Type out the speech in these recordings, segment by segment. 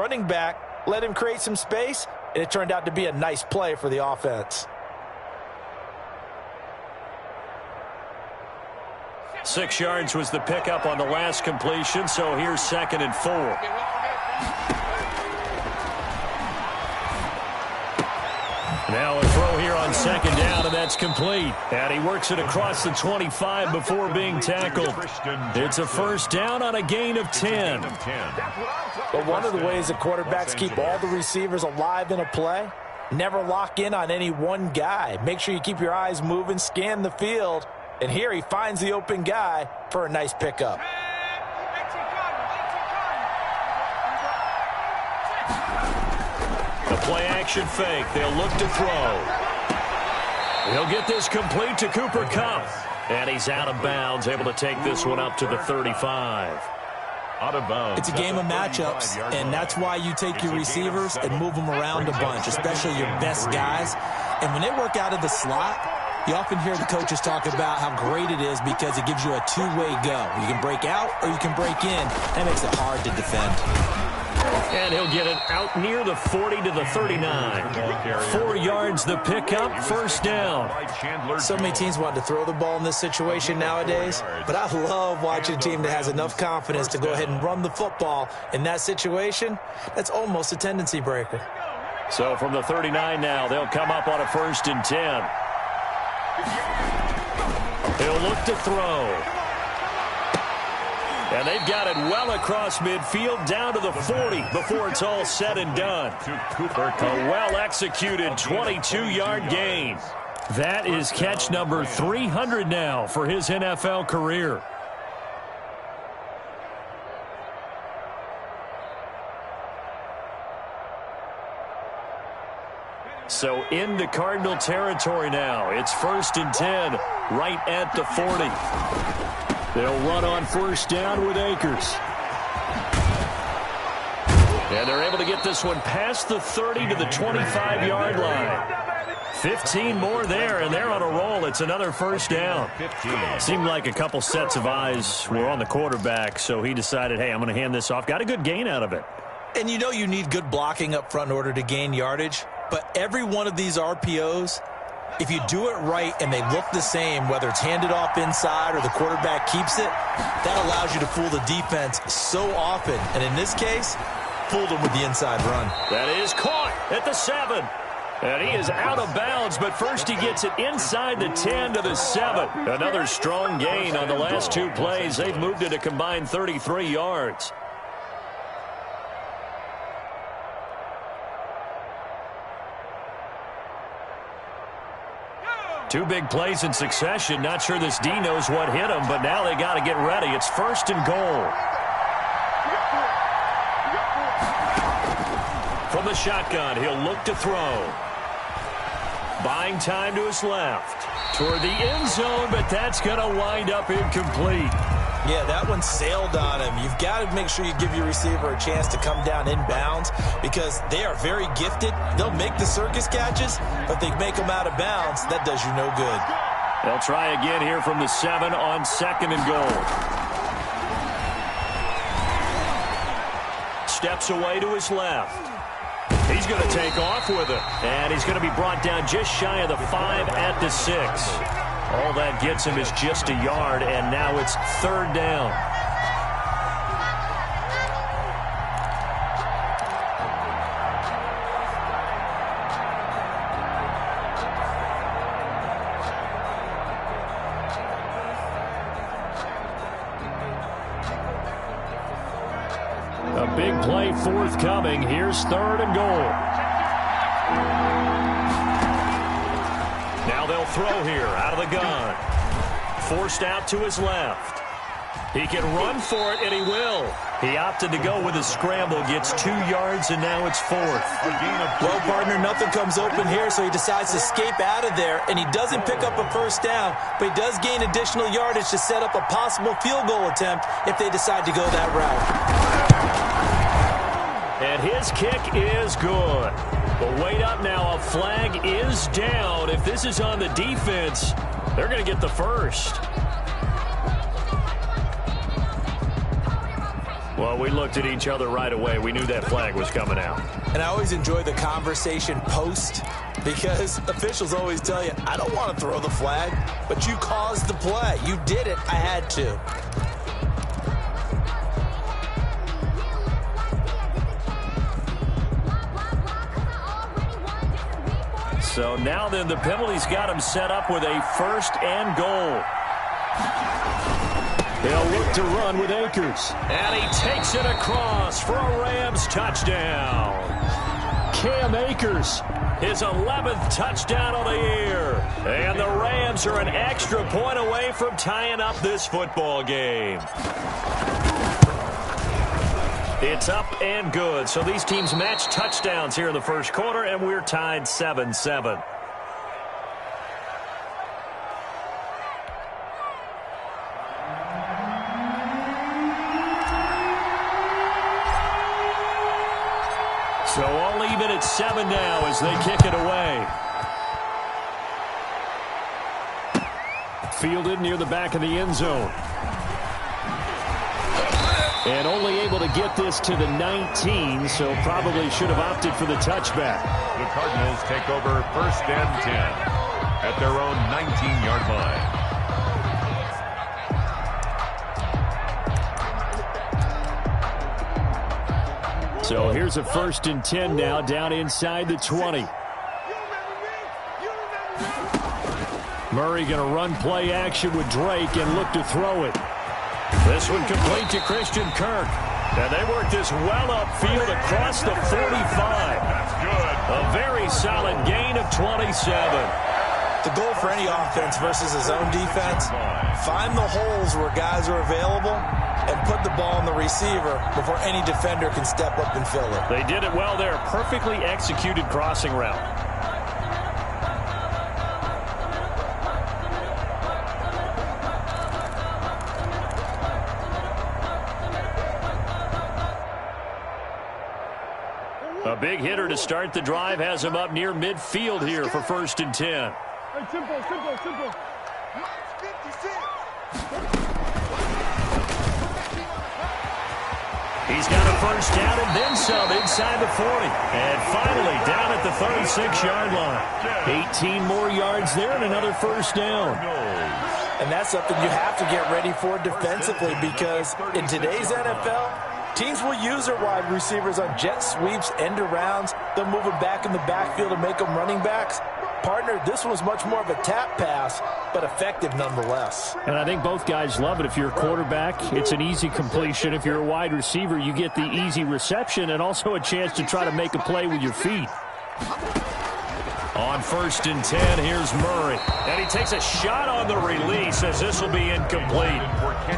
running back, let him create some space, and it turned out to be a nice play for the offense. 6 yards was the pickup on the last completion, so here's 2nd and 4. Now a throw here on 2nd down, and that's complete. And he works it across the 25 before being tackled. It's a 1st down on a gain of 10. But one of the ways that quarterbacks keep all the receivers alive in a play, never lock in on any one guy. Make sure you keep your eyes moving, scan the field. And here he finds the open guy for a nice pickup. The play-action fake. They'll look to throw. He'll get this complete to Cooper Kupp. And he's out of bounds, able to take this one up to the 35. Out of bounds. It's a game of matchups, and that's why you take your receivers and move them around a bunch, especially your best guys. And when they work out of the slot, you often hear the coaches talk about how great it is because it gives you a two-way go. You can break out or you can break in. That makes it hard to defend. And he'll get it out near the 40 to the 39. 4 yards the pickup, 1st down. So many teams want to throw the ball in this situation nowadays, but I love watching a team that has enough confidence to go ahead and run the football. In that situation, that's almost a tendency breaker. So from the 39 now, they'll come up on a 1st and 10. He'll look to throw. And they've got it well across midfield down to the 40 before it's all said and done. A well-executed 22-yard gain. That is catch number 300 now for his NFL career. So into Cardinal territory now. It's 1st and 10, right at the 40. They'll run on 1st down with Akers. And they're able to get this one past the 30 to the 25-yard line. 15 more there, and they're on a roll. It's another 1st down. Seemed like a couple sets of eyes were on the quarterback, so he decided, hey, I'm going to hand this off. Got a good gain out of it. And you know you need good blocking up front in order to gain yardage. But every one of these RPOs, if you do it right and they look the same, whether it's handed off inside or the quarterback keeps it, that allows you to fool the defense so often. And in this case, fooled them with the inside run. That is caught at the 7. And he is out of bounds, but first he gets it inside the 10 to the 7. Another strong gain on the last 2 plays. They've moved it a combined 33 yards. Two big plays in succession. Not sure this D knows what hit him, but now they got to get ready. It's 1st and goal. From the shotgun, he'll look to throw. Buying time to his left. Toward the end zone, but that's going to wind up incomplete. Yeah, that one sailed on him. You've got to make sure you give your receiver a chance to come down inbounds because they are very gifted. They'll make the circus catches, but they make them out of bounds. That does you no good. They'll try again here from the 7 on 2nd and goal. Steps away to his left. He's going to take off with it, and he's going to be brought down just shy of the 5 at the 6. All that gets him is just a yard, and now it's 3rd down. A big play forthcoming. Here's 3rd and goal. Now they'll throw here out of the gun. Forced out to his left. He can run for it, and he will. He opted to go with a scramble, gets 2 yards, and now it's 4th. Well, partner, nothing comes open here, so he decides to escape out of there, and he doesn't pick up a 1st down, but he does gain additional yardage to set up a possible field goal attempt if they decide to go that route. And his kick is good. But wait up now, a flag is down. If this is on the defense, they're going to get the 1st. Well, we looked at each other right away. We knew that flag was coming out. And I always enjoy the conversation post because officials always tell you, I don't want to throw the flag, but you caused the play. You did it. I had to. So now then the penalty's got him set up with a 1st and goal. They'll look to run with Akers. And he takes it across for a Rams touchdown. Cam Akers, his 11th touchdown of the year. And the Rams are an extra point away from tying up this football game. It's up and good. So these teams match touchdowns here in the first quarter, and we're tied 7-7. So all even at 7 now as they kick it away. Fielded near the back of the end zone. And only able to get this to the 19, so probably should have opted for the touchback. The Cardinals take over 1st and 10 at their own 19-yard line. So here's a 1st and 10 now, down inside the 20. Murray going to run play action with Drake and look to throw it. This one complete to Christian Kirk. And they work this well upfield across the 45. That's good. A very solid gain of 27. The goal for any offense versus his own defense, find the holes where guys are available and put the ball on the receiver before any defender can step up and fill it. They did it well there. Perfectly executed crossing route. A big hitter to start the drive has him up near midfield here for 1st and 10. Hey, simple. He's got a 1st down and then some inside the 40. And finally down at the 36-yard line. 18 more yards there and another 1st down. And that's something you have to get ready for defensively because in today's NFL, teams will use their wide receivers on jet sweeps, end arounds. They'll move them back in the backfield and make them running backs. Partner, this was much more of a tap pass, but effective nonetheless. And I think both guys love it. If you're a quarterback, it's an easy completion. If you're a wide receiver, you get the easy reception and also a chance to try to make a play with your feet. On 1st and 10, here's Murray. And he takes a shot on the release as this will be incomplete.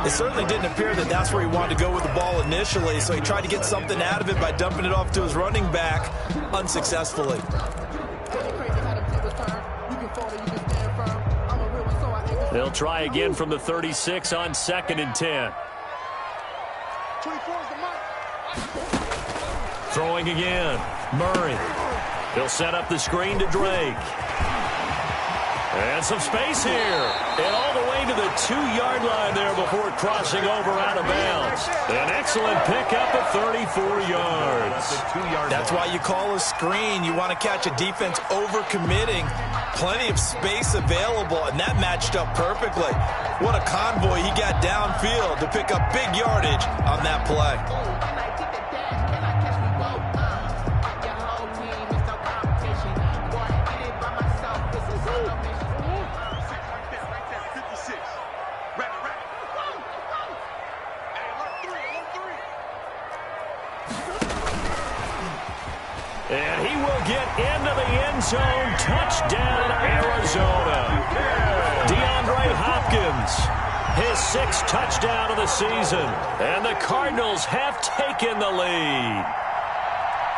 It certainly didn't appear that that's where he wanted to go with the ball initially, so he tried to get something out of it by dumping it off to his running back unsuccessfully. They'll try again from the 36 on 2nd and 10. Throwing again. Murray. He'll set up the screen to Drake. And some space here. And all the way to the 2-yard line there before crossing over out of bounds. An excellent pickup of 34 yards. That's why you call a screen. You want to catch a defense overcommitting. Plenty of space available, and that matched up perfectly. What a convoy he got downfield to pick up big yardage on that play. And he will get into the end zone. Touchdown, Arizona. DeAndre Hopkins, his 6th touchdown of the season. And the Cardinals have taken the lead.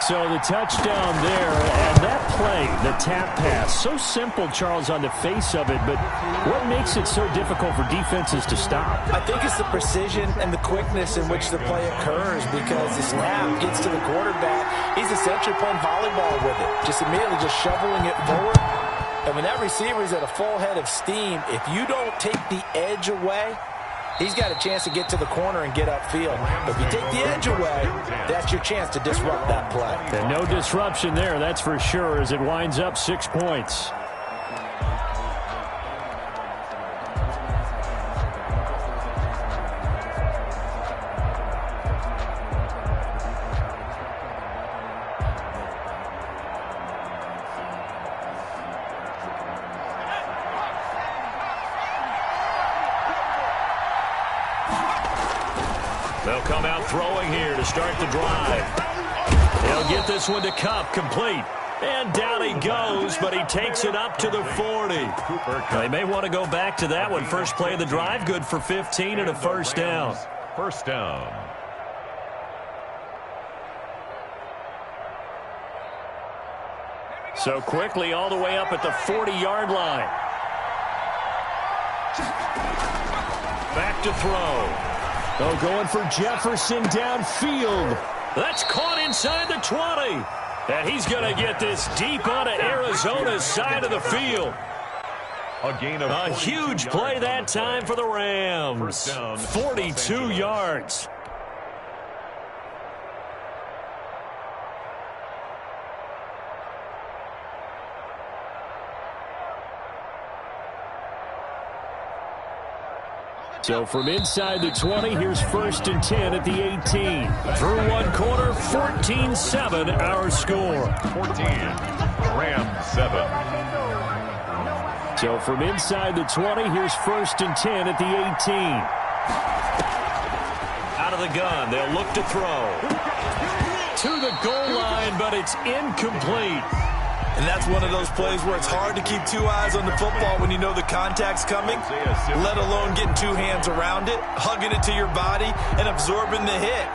So the touchdown there, and that play, the tap pass, so simple, Charles, on the face of it, but what makes it so difficult for defenses to stop? I think it's the precision and the quickness in which the play occurs because the snap gets to the quarterback. He's essentially playing volleyball with it, just immediately just shoveling it forward. And when that receiver is at a full head of steam, if you don't take the edge away, He's got a chance to get to the corner and get upfield. But if you take the edge away, that's your chance to disrupt that play. And no disruption there, that's for sure, as it winds up 6 points. They'll come out throwing here to start the drive. He'll get this one to Cup, complete. And down he goes, but he takes it up to the 40. They may want to go back to that one. First play of the drive, good for 15 and a first down. First down. So quickly all the way up at the 40-yard line. Back to throw. Oh, going for Jefferson downfield. That's caught inside the 20. And he's going to get this deep onto Arizona's side of the field. A gain of a huge play that time for the Rams. First down, 42 yards. So from inside the 20, here's 1st and 10 at the 18. Through one quarter, 14-7 our score. 14, Rams 7. So from inside the 20, here's 1st and 10 at the 18. Out of the gun, they'll look to throw. To the goal line, but it's incomplete. And that's one of those plays where it's hard to keep 2 eyes on the football when you know the contact's coming, let alone getting 2 hands around it, hugging it to your body, and absorbing the hit,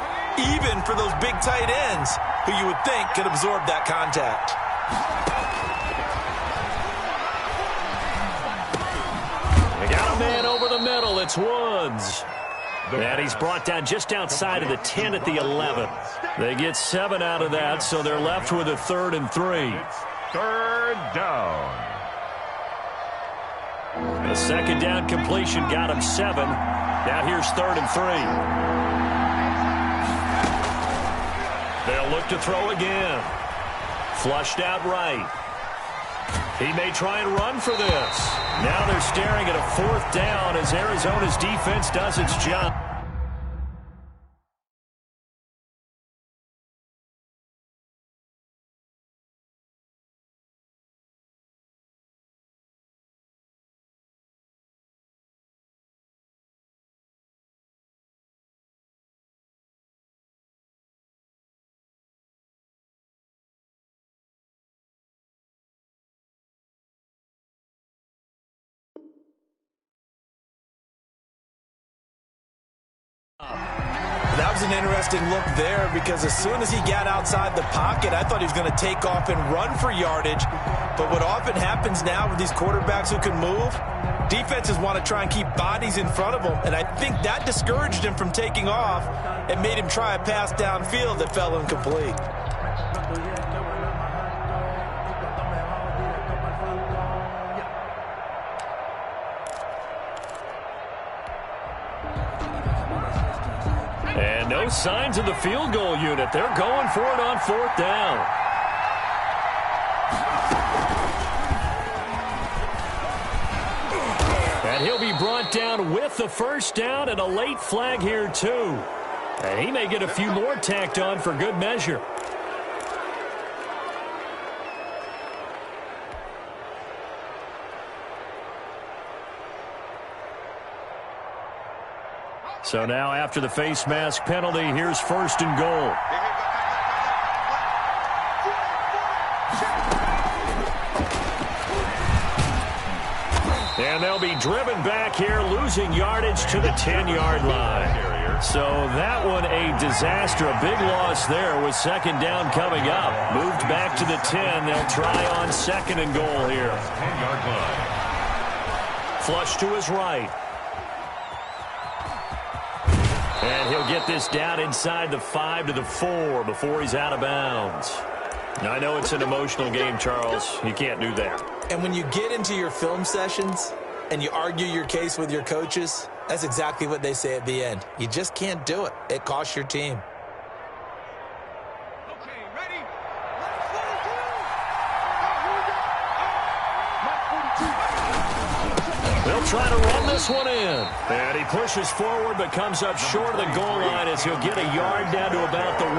even for those big tight ends who you would think could absorb that contact. They got a man over the middle. It's Woods. And he's brought down just outside of the 10 at the 11. They get 7 out of that, so they're left with a 3rd and 3. Third down. The second down completion got him 7. Now here's 3rd and 3. They'll look to throw again. Flushed out right. He may try and run for this. Now they're staring at a 4th down as Arizona's defense does its job. That was an interesting look there because as soon as he got outside the pocket, I thought he was going to take off and run for yardage. But what often happens now with these quarterbacks who can move, defenses want to try and keep bodies in front of them. And I think that discouraged him from taking off and made him try a pass downfield that fell incomplete. And no signs of the field goal unit. They're going for it on 4th down. And he'll be brought down with the first down and a late flag here too. And he may get a few more tacked on for good measure. So now after the face mask penalty, here's 1st and goal. And they'll be driven back here, losing yardage to the 10-yard line. So that one a disaster, a big loss there with 2nd down coming up. Moved back to the 10. They'll try on 2nd and goal here. 10-yard line. Flush to his right. And he'll get this down inside the 5 to the 4 before he's out of bounds. Now, I know it's an emotional game, Charles. You can't do that. And when you get into your film sessions and you argue your case with your coaches, That's exactly what they say at the end. You just can't do it. It costs your team. Okay, ready? They'll try to run this one in. And he pushes forward but comes up short of the goal line as he'll get a yard down to about the 1.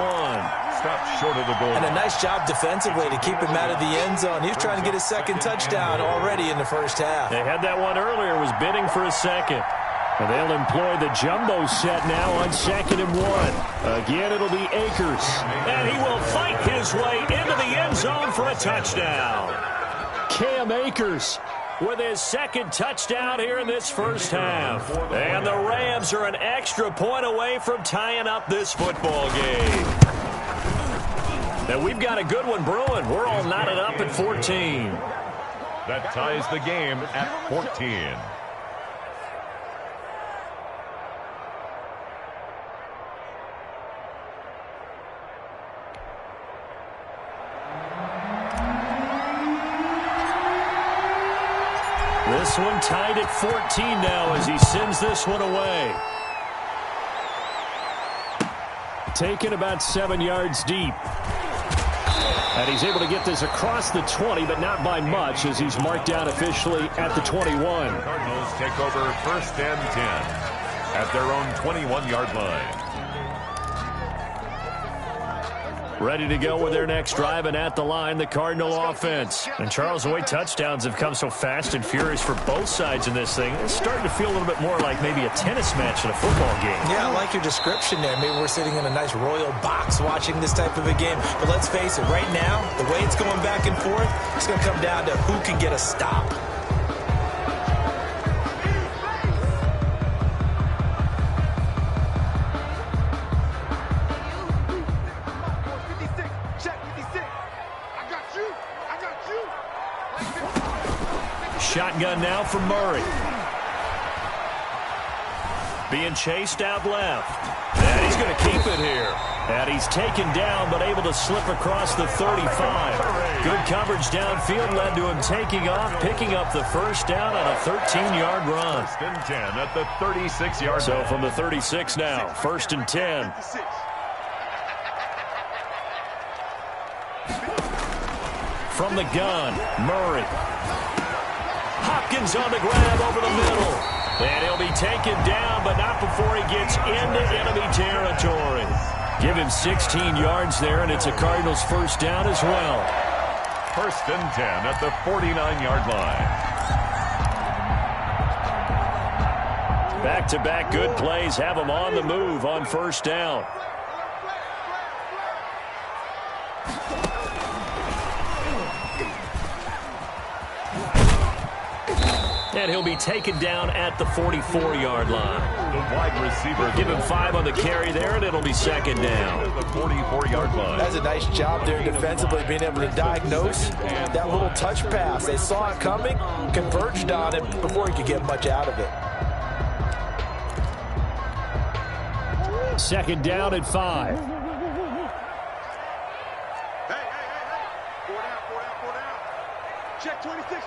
Stopped short of the goal. And a nice job defensively to keep him out of the end zone. He was trying to get his second touchdown already in the first half. They had that one earlier, was bidding for a second. And they'll employ the jumbo set now on 2nd and 1. Again, it'll be Akers. And he will fight his way into the end zone for a touchdown. Cam Akers with his second touchdown here in this first half. And the Rams are an extra point away from tying up this football game. And we've got a good one brewing. We're all knotted up at 14. That ties the game at 14. This one tied at 14 now as he sends this one away. Taken about 7 yards deep. And he's able to get this across the 20, but not by much as he's marked down officially at the 21. Cardinals take over 1st and 10 at their own 21-yard line. Ready to go with their next drive, and at the line, the Cardinal offense. And Charles, the way touchdowns have come so fast and furious for both sides in this thing, it's starting to feel a little bit more like maybe a tennis match in a football game. Yeah, I like your description there. Maybe we're sitting in a nice royal box watching this type of a game. But let's face it, right now, the way it's going back and forth, it's going to come down to who can get a stop. Shotgun now for Murray. Being chased out left. And he's going to keep it here. And he's taken down but able to slip across the 35. Good coverage downfield led to him taking off, picking up the first down on a 13-yard run. 1st and 10 at the 36-yard So line. from the 36 now, 1st and 10. From the gun, Murray. Hopkins on the grab over the middle. And he'll be taken down, but not before he gets into enemy territory. Give him 16 yards there, and it's a Cardinals first down as well. 1st and 10 at the 49-yard line. Back-to-back good plays have him on the move on first down. And he'll be taken down at the 44-yard line. The wide receiver. Give him 5 on the carry there, and it'll be 2nd down. The 44-yard line. That's a nice job there defensively, being able to diagnose that little touch pass. They saw it coming, converged on it before he could get much out of it. 2nd down at 5. Hey. Four down. Check 26.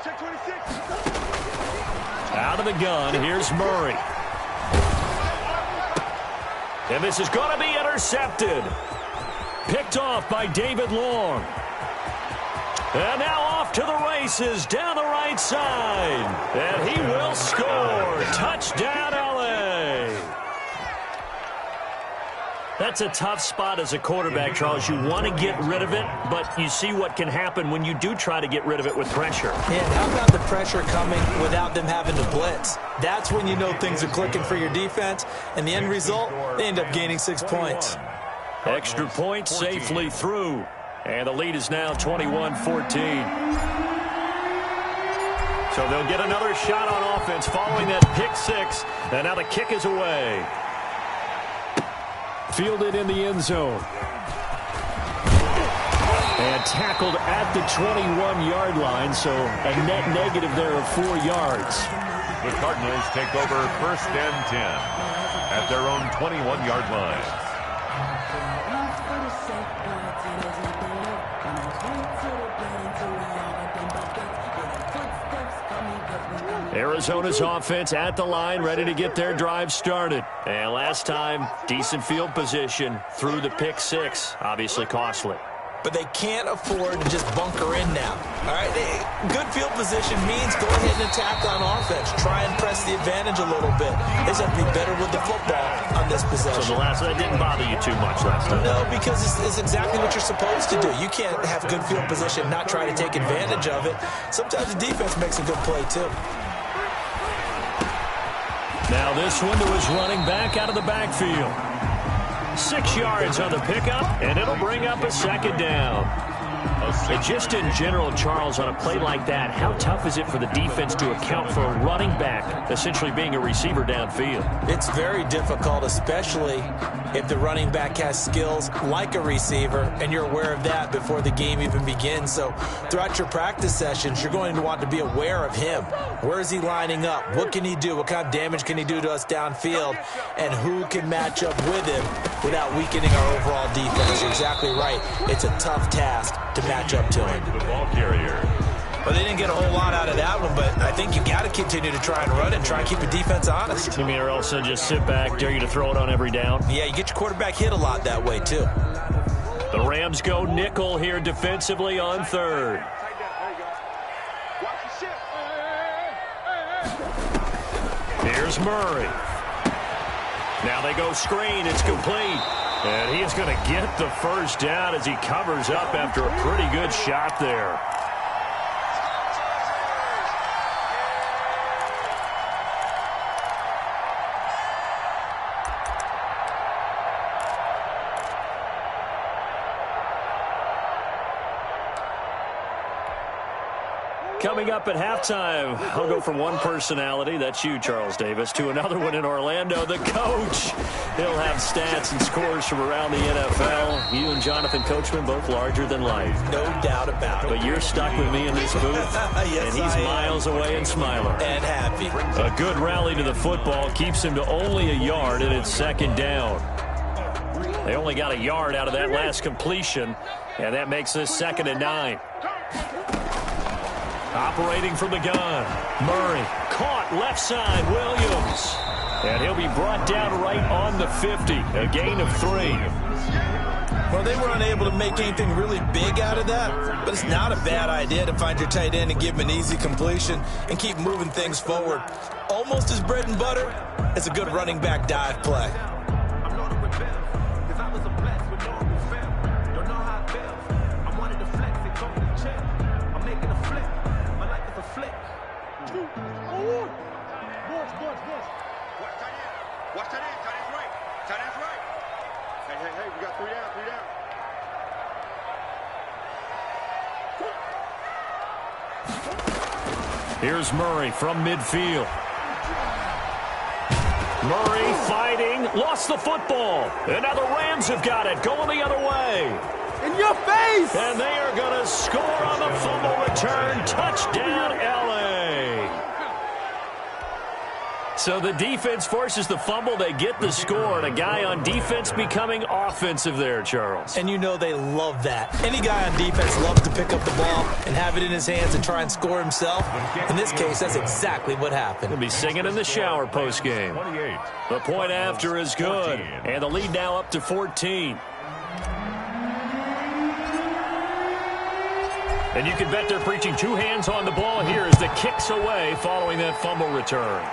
Out of the gun, here's Murray. And this is going to be intercepted. Picked off by David Long. And now off to the races down the right side. And he will score. Touchdown, L.A. That's a tough spot as a quarterback, Charles. You want to get rid of it, but you see what can happen when you do try to get rid of it with pressure. And how about the pressure coming without them having to blitz? That's when you know things are clicking for your defense. And the end result, they end up gaining 6 points. Extra point safely through. And the lead is now 21-14. So they'll get another shot on offense following that pick 6. And now the kick is away. Fielded in the end zone. And tackled at the 21-yard line, so a net negative there of 4 yards. The Cardinals take over 1st and 10 at their own 21-yard line. Arizona's offense at the line, ready to get their drive started. And last time, decent field position through the pick six. Obviously costly. But they can't afford to just bunker in now. All right, good field position means go ahead and attack on offense. Try and press the advantage a little bit. They just have to be better with the football on this possession. So that didn't bother you too much last time? No, because it's exactly what you're supposed to do. You can't have good field position, not try to take advantage of it. Sometimes the defense makes a good play, too. Now this one to his running back out of the backfield. 6 yards on the pickup, and it'll bring up a second down. And just in general, Charles, on a play like that, how tough is it for the defense to account for a running back essentially being a receiver downfield? It's very difficult, especially if the running back has skills like a receiver, and you're aware of that before the game even begins. So throughout your practice sessions, you're going to want to be aware of him. Where is he lining up? What can he do? What kind of damage can he do to us downfield? And who can match up with him without weakening our overall defense? You're exactly right. It's a tough task to match up to him. The ball carrier. Well, they didn't get a whole lot out of that one, but I think you got to continue to try and run and try and keep the defense honest. You mean or else just sit back, dare you to throw it on every down? Yeah, you get your quarterback hit a lot that way, too. The Rams go nickel here defensively on third. Here's Murray. Now they go screen. It's complete. And he is going to get the first down as he covers up after a pretty good shot there. Coming up at halftime, I'll go from one personality, that's you, Charles Davis, to another one in Orlando, the coach. He'll have stats and scores from around the NFL. You and Jonathan Coachman, both larger than life. No doubt about it. But you're stuck with me in this booth, yes, and he's miles away and smiling. And happy. A good rally to the football keeps him to only a yard, and it's second down. They only got a yard out of that last completion, and that makes this 2nd and 9. Operating from the gun, Murray caught left side, Williams. And he'll be brought down right on the 50, a gain of 3. Well, they were unable to make anything really big out of that, but it's not a bad idea to find your tight end and give him an easy completion and keep moving things forward. Almost as bread and butter as a good running back dive play. Watch tight end. Tight end's right. Tight end's right. Hey, we got 3 down, 3 down. Here's Murray from midfield. Murray fighting, lost the football. And now the Rams have got it, going the other way. In your face! And they are going to score on the fumble return. Touchdown, LA. So the defense forces the fumble. They get the score, and a guy on defense becoming offensive there, Charles. And you know they love that. Any guy on defense loves to pick up the ball and have it in his hands and try and score himself. In this case, that's exactly what happened. He'll be singing in the shower postgame. The point after is good, and the lead now up to 14. And you can bet they're preaching 2 hands on the ball here as the kick's away following that fumble return.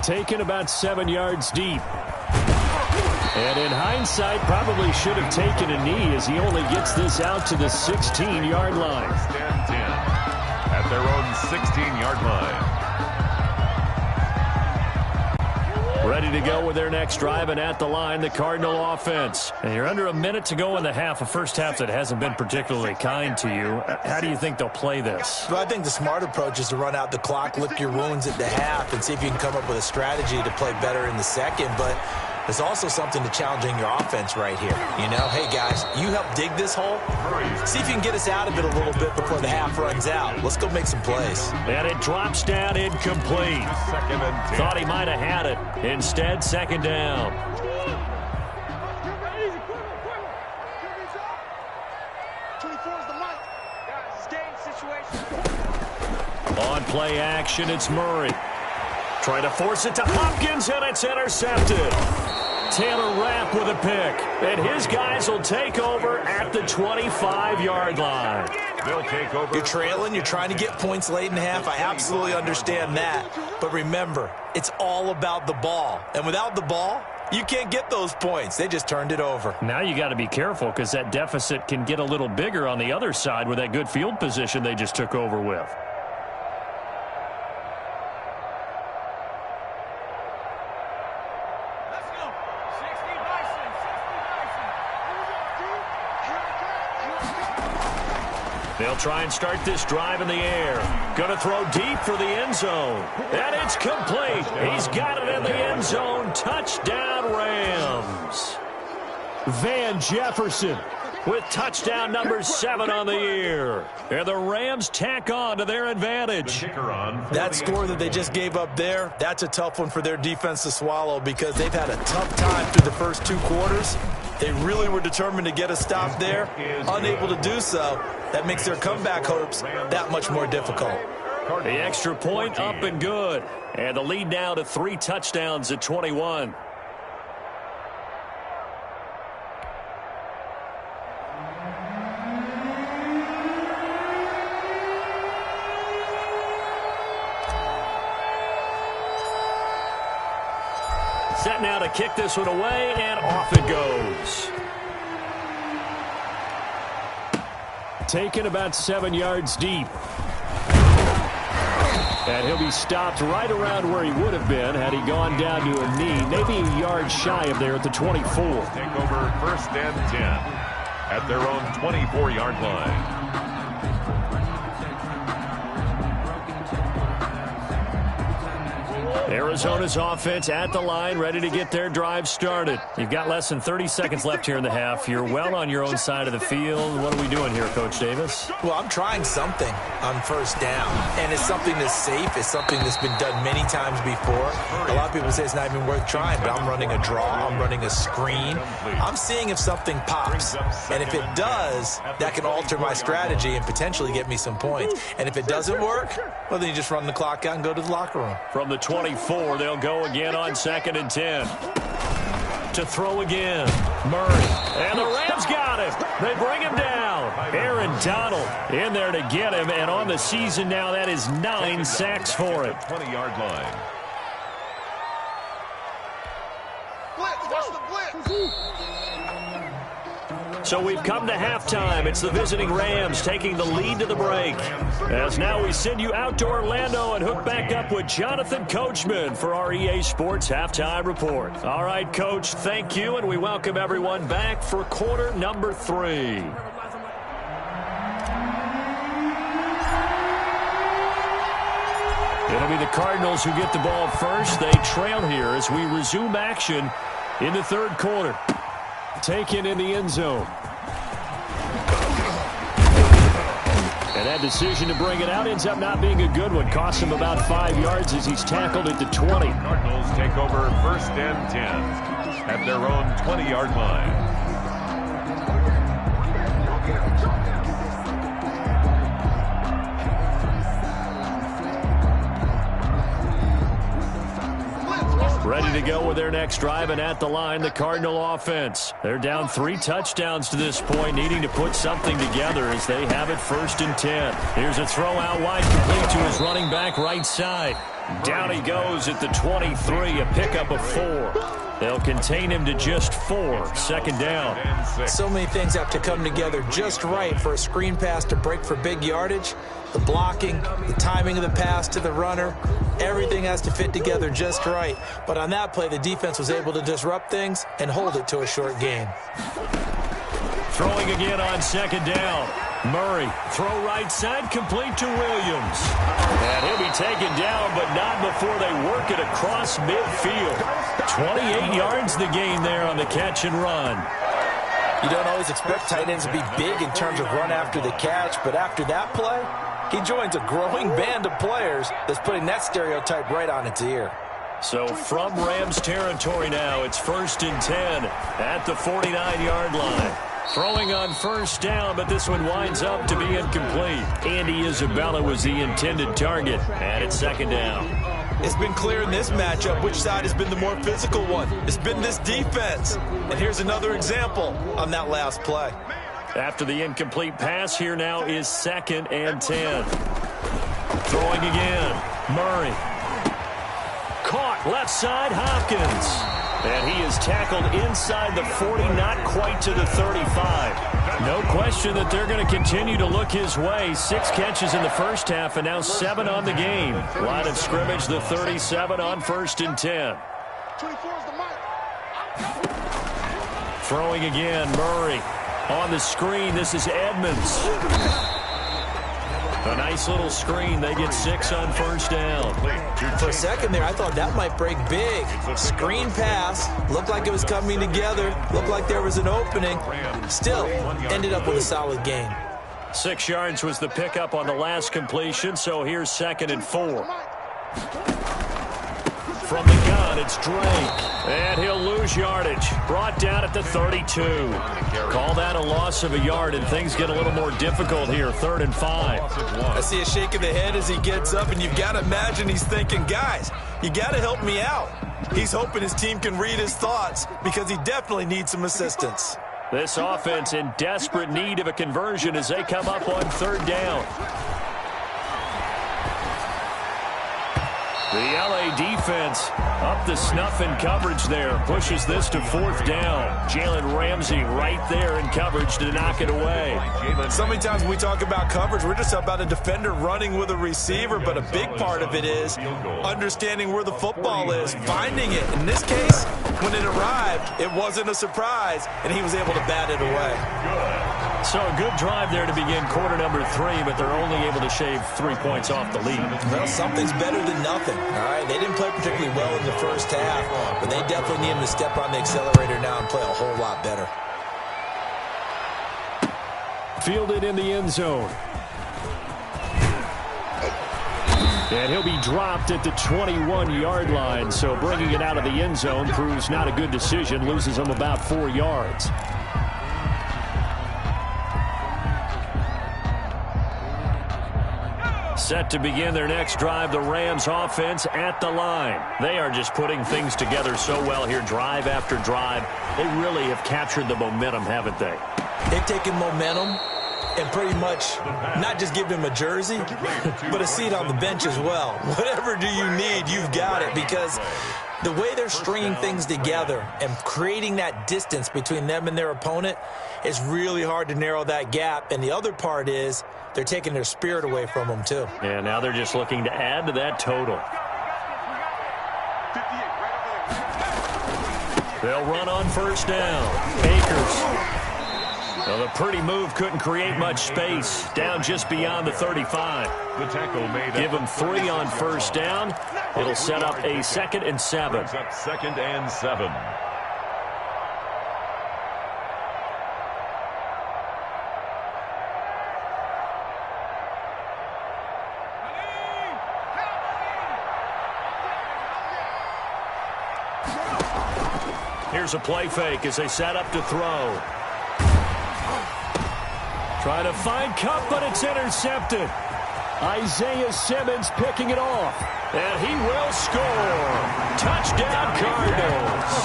Taken about 7 yards deep. And in hindsight, probably should have taken a knee as he only gets this out to the 16-yard line. 10 at their own 16-yard line. Ready to go with their next drive, and at the line, the Cardinal offense. And you're under a minute to go in the half, a first half that hasn't been particularly kind to you. How do you think they'll play this? Well, I think the smart approach is to run out the clock, lick your wounds at the half, and see if you can come up with a strategy to play better in the second. But there's also something to challenging your offense right here. You know, hey, guys, you help dig this hole. See if you can get us out of it a little bit before the half runs out. Let's go make some plays. And it drops down incomplete. 2nd and 10. Thought he might have had it. Instead, 2nd down. On play action, it's Murray. Trying to force it to Hopkins, and it's intercepted. Taylor Rapp with a pick. And his guys will take over at the 25-yard line. They'll take over. You're trailing. You're trying to get points late in half. I absolutely understand that. But remember, it's all about the ball. And without the ball, you can't get those points. They just turned it over. Now you got to be careful because that deficit can get a little bigger on the other side with that good field position they just took over with. They'll try and start this drive in the air. Going to throw deep for the end zone. And it's complete. He's got it in the end zone. Touchdown, Rams. Van Jefferson with touchdown number 7 on the year. And the Rams tack on to their advantage. That score that they just gave up there, that's a tough one for their defense to swallow because they've had a tough time through the first 2 quarters. They really were determined to get a stop there, unable to do so. That makes their comeback hopes that much more difficult. The extra point up and good. And the lead now to 3 touchdowns at 21. Set now to kick this one away, and off it goes. Taken about 7 yards deep. And he'll be stopped right around where he would have been had he gone down to a knee, maybe a yard shy of there at the 24. Take over 1st and 10 at their own 24-yard line. Arizona's offense at the line, ready to get their drive started. You've got less than 30 seconds left here in the half. You're well on your own side of the field. What are we doing here, Coach Davis? Well, I'm trying something on 1st down, and it's something that's safe. It's something that's been done many times before. A lot of people say it's not even worth trying, but I'm running a draw. I'm running a screen. I'm seeing if something pops, and if it does, that can alter my strategy and potentially get me some points. And if it doesn't work, well, then you just run the clock out and go to the locker room. From the 24, they'll go again on 2nd and 10. To throw again, Murray. And the Rams got him. They bring him down. Aaron Donald in there to get him. And on the season now, that is 9 sacks for him. 20-yard line. Blitz, watch the blitz. So we've come to halftime. It's the visiting Rams taking the lead to the break. As now we send you out to Orlando and hook back up with Jonathan Coachman for our EA Sports Halftime Report. All right, Coach, thank you, and we welcome everyone back for quarter number 3. It'll be the Cardinals who get the ball first. They trail here as we resume action in the 3rd quarter. Taken in the end zone. And that decision to bring it out ends up not being a good one. Costs him about 5 yards as he's tackled at the 20. Cardinals take over 1st and 10 at their own 20-yard line. Ready to go with their next drive, and at the line, the Cardinal offense. They're down 3 touchdowns to this point, needing to put something together as they have it 1st and 10. Here's a throw out wide, complete to his running back right side. Down he goes at the 23, a pickup of 4. They'll contain him to just 4, 2nd down. So many things have to come together just right for a screen pass to break for big yardage. The blocking, the timing of the pass to the runner, everything has to fit together just right. But on that play, the defense was able to disrupt things and hold it to a short gain. Throwing again on 2nd down. Murray, throw right side, complete to Williams. And he'll be taken down, but not before they work it across midfield. 28 yards the gain there on the catch and run. You don't always expect tight ends to be big in terms of run after the catch, but after that play, he joins a growing band of players that's putting that stereotype right on its ear. So from Rams territory now, it's 1st and 10 at the 49-yard line. Throwing on first down, but this one winds up to be incomplete. Andy Isabella was the intended target, and it's second down. It's been clear in this matchup which side has been the more physical one. It's been this defense. And here's another example on that last play. After the incomplete pass, here now is 2nd and 10. Throwing again. Murray. Caught left side, Hopkins. And he is tackled inside the 40, not quite to the 35. No question that they're going to continue to look his way. 6 catches in the first half and now 7 on the game. Line of scrimmage, the 37 on 1st and 10. Throwing again, Murray. On the screen, this is Edmonds. A nice little screen. They get 6 on first down. For a second there, I thought that might break big. Screen pass. Looked like it was coming together. Looked like there was an opening. Still, ended up with a solid gain. 6 yards was the pickup on the last completion, so here's 2nd and 4. From the gun, it's Drake. And he'll lose yardage. Brought down at the 32. Call that a loss of a yard, and things get a little more difficult here. 3rd and 5. I see a shake of the head as he gets up, and you've got to imagine he's thinking, guys, you got to help me out. He's hoping his team can read his thoughts because he definitely needs some assistance. This offense in desperate need of a conversion as they come up on 3rd down. The LA defense up the snuff in coverage there. Pushes this to 4th down. Jalen Ramsey right there in coverage to knock it away. So many times when we talk about coverage, we're just about a defender running with a receiver, but a big part of it is understanding where the football is, finding it. In this case, when it arrived, it wasn't a surprise, and he was able to bat it away. So a good drive there to begin quarter number 3, but they're only able to shave 3 points off the lead. Well, something's better than nothing, all right? They didn't play particularly well in the first half, but they definitely need him to step on the accelerator now and play a whole lot better. Fielded in the end zone. And he'll be dropped at the 21-yard line, so bringing it out of the end zone proves not a good decision, loses him about 4 yards. Set to begin their next drive, the Rams offense at the line. They are just putting things together so well here, drive after drive. They really have captured the momentum, haven't they? They've taken momentum and pretty much not just give him a jersey, but a seat on the bench as well. Whatever do you need, you've got it, because the way they're stringing things together and creating that distance between them and their opponent is really hard to narrow that gap. And the other part is they're taking their spirit away from them, too. And now they're just looking to add to that total. They'll run on first down. Akers. Well, the pretty move couldn't create much space. Down just beyond the 35. The tackle made. Give them 3 on first down. It'll set up a 2nd and 7. Up 2nd and 7. Here's a play fake as they set up to throw. Trying to find Cup, but it's intercepted. Isaiah Simmons picking it off. And he will score. Touchdown, Cardinals.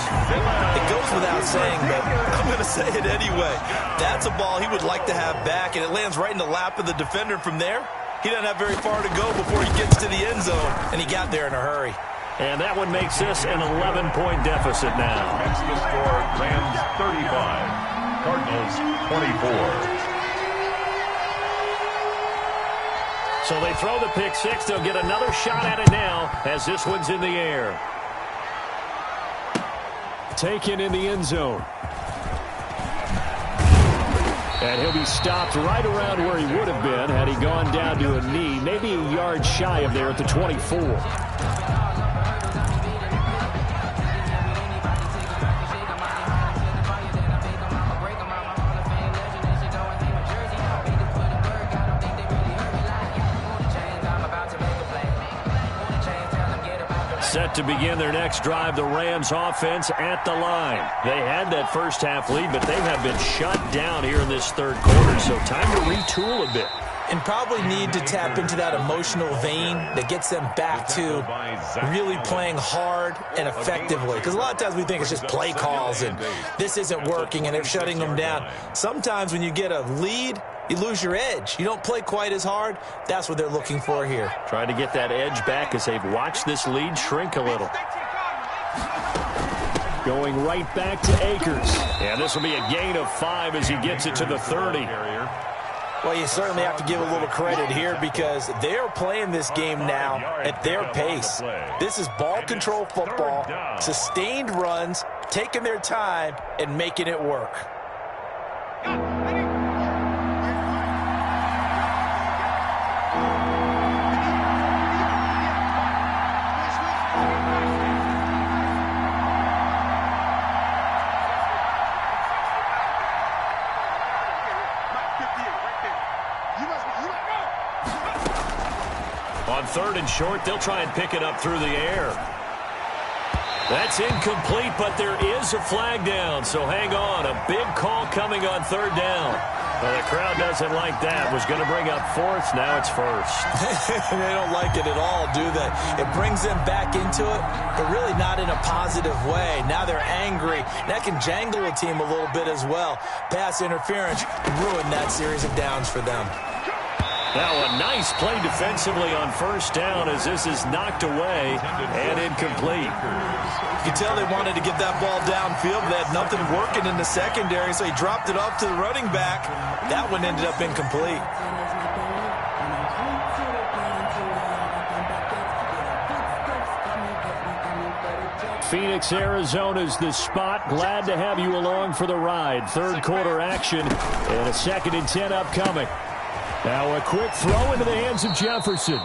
It goes without saying, but I'm going to say it anyway. That's a ball he would like to have back, and it lands right in the lap of the defender. From there, he doesn't have very far to go before he gets to the end zone, and he got there in a hurry. And that one makes this an 11-point deficit now. Makes the score Rams 35, Cardinals 24. So they throw the pick 6. They'll get another shot at it now as this one's in the air. Taken in the end zone. And he'll be stopped right around where he would have been had he gone down to a knee, maybe a yard shy of there at the 24. Set to begin their next drive, the Rams offense at the line. They had that first half lead, but they have been shut down here in this third quarter, so time to retool a bit. And probably need to tap into that emotional vein that gets them back to really playing hard and effectively. Because a lot of times we think it's just play calls and this isn't working and they're shutting them down. Sometimes when you get a lead, you lose your edge. You don't play quite as hard. That's what they're looking for here. Trying to get that edge back as they've watched this lead shrink a little. Going right back to Akers. And this will be a gain of 5 as he gets it to the 30. Well, you certainly have to give a little credit here because they're playing this game now at their pace. This is ball control football, sustained runs, taking their time, and making it work. On 3rd and short, they'll try and pick it up through the air. That's incomplete, but there is a flag down, so hang on. A big call coming on 3rd down. Well, the crowd doesn't like that. Was going to bring up 4th, now it's 1st. They don't like it at all, do they? It brings them back into it, but really not in a positive way. Now they're angry. That can jangle a team a little bit as well. Pass interference ruined that series of downs for them. Now a nice play defensively on 1st down as this is knocked away and incomplete. You can tell they wanted to get that ball downfield. They had nothing working in the secondary, so he dropped it off to the running back. That one ended up incomplete. Phoenix, Arizona's the spot. Glad to have you along for the ride. Third quarter action and a 2nd and 10 upcoming. Now a quick throw into the hands of Jefferson.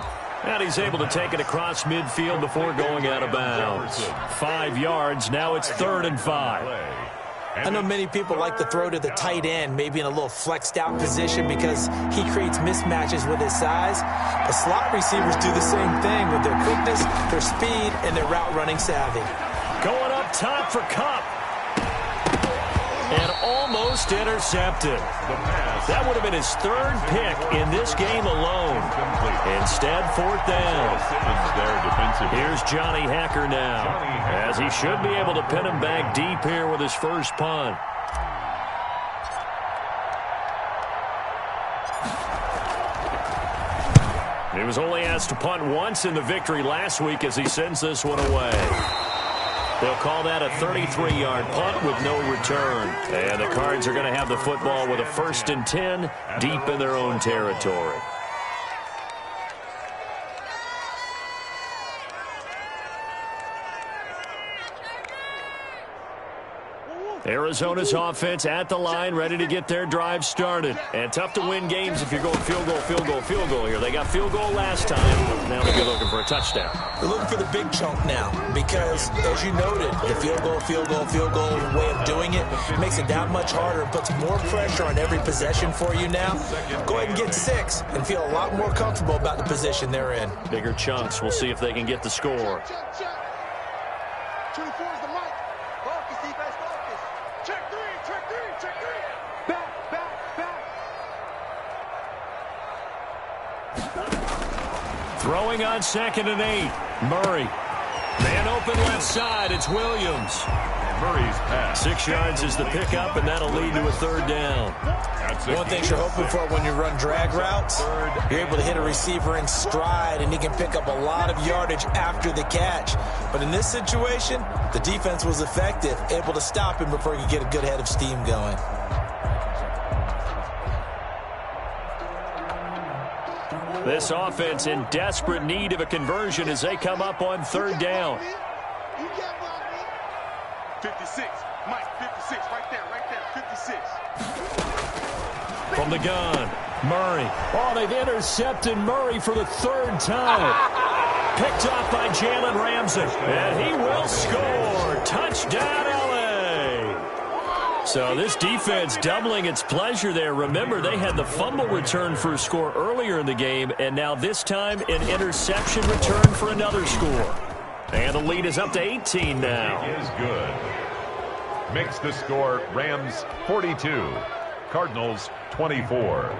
And he's able to take it across midfield before going out of bounds. 5 yards. Now it's 3rd and 5. I know many people like to throw to the tight end, maybe in a little flexed out position because he creates mismatches with his size. The slot receivers do the same thing with their quickness, their speed, and their route running savvy. Going up top for Kupp. And almost intercepted. That would have been his 3rd pick in this game alone. Instead, 4th down. Here's Johnny Hacker now, as he should be able to pin him back deep here with his first punt. He was only asked to punt once in the victory last week as he sends this one away. They'll call that a 33-yard punt with no return. And the Cards are going to have the football with a 1st and 10 deep in their own territory. Arizona's offense at the line, ready to get their drive started. And tough to win games if you're going field goal, field goal, field goal here. They got field goal last time. Now they'll be looking for a touchdown. They're looking for the big chunk now because, as you noted, the field goal, way of doing it makes it that much harder and puts more pressure on every possession for you now. Go ahead and get 6 and feel a lot more comfortable about the position they're in. Bigger chunks. We'll see if they can get the score. Throwing on 2nd and 8. Murray. Man open left side. It's Williams. Murray's pass. 6 yards is the pickup, and that'll lead to a 3rd down. One thing you're hoping for when you run drag routes, you're able to hit a receiver in stride, and he can pick up a lot of yardage after the catch. But in this situation, the defense was effective, able to stop him before he could get a good head of steam going. This offense in desperate need of a conversion as they come up on 3rd down. 56. Mike, 56. Right there. 56. From the gun, Murray. Oh, they've intercepted Murray for the 3rd time. Picked off by Jalen Ramsey. And he will score. Touchdown, LA. So this defense doubling its pleasure there. Remember, they had the fumble return for a score earlier in the game, and now this time an interception return for another score. And the lead is up to 18 now. It is good. Makes the score Rams 42, Cardinals 24.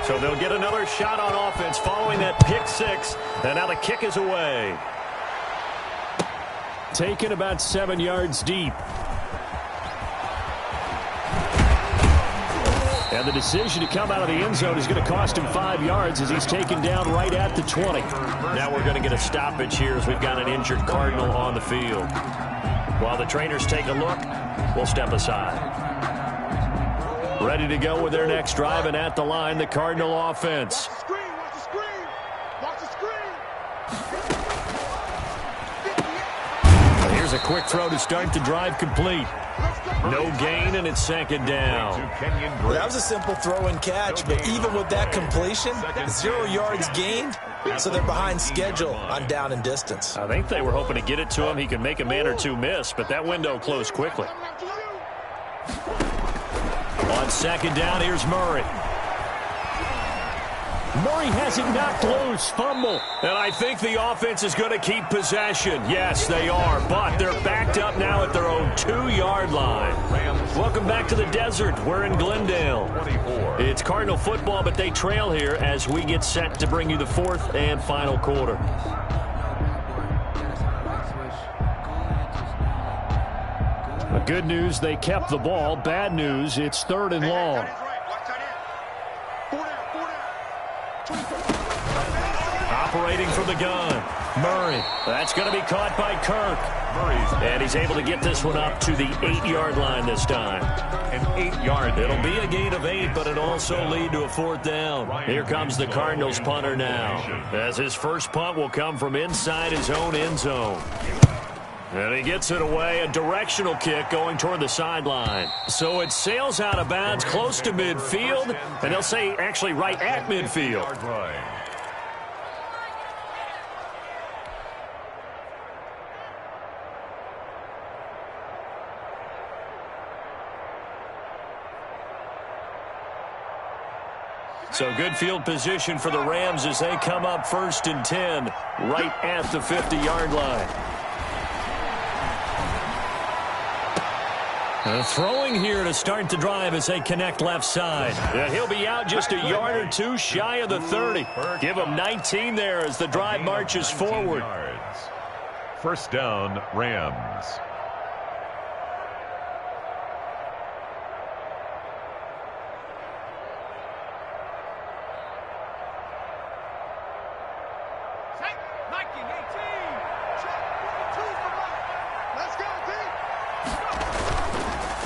So they'll get another shot on offense following that pick six. And now the kick is away. Taken about 7 yards deep. And the decision to come out of the end zone is going to cost him 5 yards as he's taken down right at the 20. Now we're going to get a stoppage here as we've got an injured Cardinal on the field. While the trainers take a look, we'll step aside. Ready to go with their next drive, and at the line, the Cardinal offense. Watch the screen, watch the screen, watch the screen. Here's a quick throw to start the drive complete. No gain, and it's second down. Well, that was a simple throw and catch, but even with that completion, 0 yards gained, so they're behind schedule on down and distance. I think they were hoping to get it to him. He could make a man or two miss, but that window closed quickly. On second down, here's Murray. Murray has it knocked loose. Fumble. And I think the offense is going to keep possession. Yes, they are, but they're backed up now at their own 2-yard line. Welcome back to the desert. We're in Glendale. It's Cardinal football, but they trail here as we get set to bring you the fourth and final quarter. The good news, they kept the ball. Bad news, it's third and long. Operating from the gun, Murray. That's going to be caught by Kirk. And he's able to get this one up to the 8-yard line this time. An 8-yard. It'll be a gain of 8, but it'll also lead to a fourth down. Here comes the Cardinals punter now, as his first punt will come from inside his own end zone. And he gets it away, a directional kick going toward the sideline. So it sails out of bounds close to midfield, and they'll say actually right at midfield. So good field position for the Rams as they come up 1st and 10 right at the 50-yard line. Throwing here to start the drive as they connect left side. And he'll be out just a yard or two shy of the 30. Give him 19 there as the drive marches forward. First down, Rams.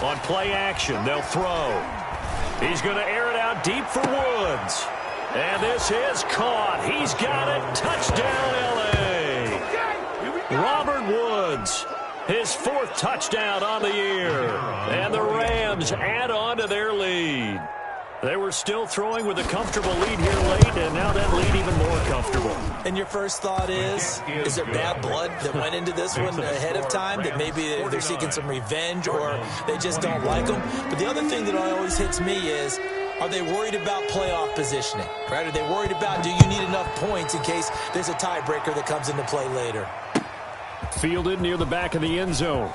On play action, they'll throw. He's going to air it out deep for Woods. And this is caught. He's got it. Touchdown, L.A. Robert Woods, his 4th touchdown on the year. And the Rams add on to their lead. They were still throwing with a comfortable lead here late, and now that lead even more comfortable. And your first thought is there bad blood that went into this one ahead of time, that maybe they're seeking some revenge or they just don't like them? But the other thing that always hits me is, are they worried about playoff positioning? Right? Are they worried about, do you need enough points in case there's a tiebreaker that comes into play later? Fielded near the back of the end zone.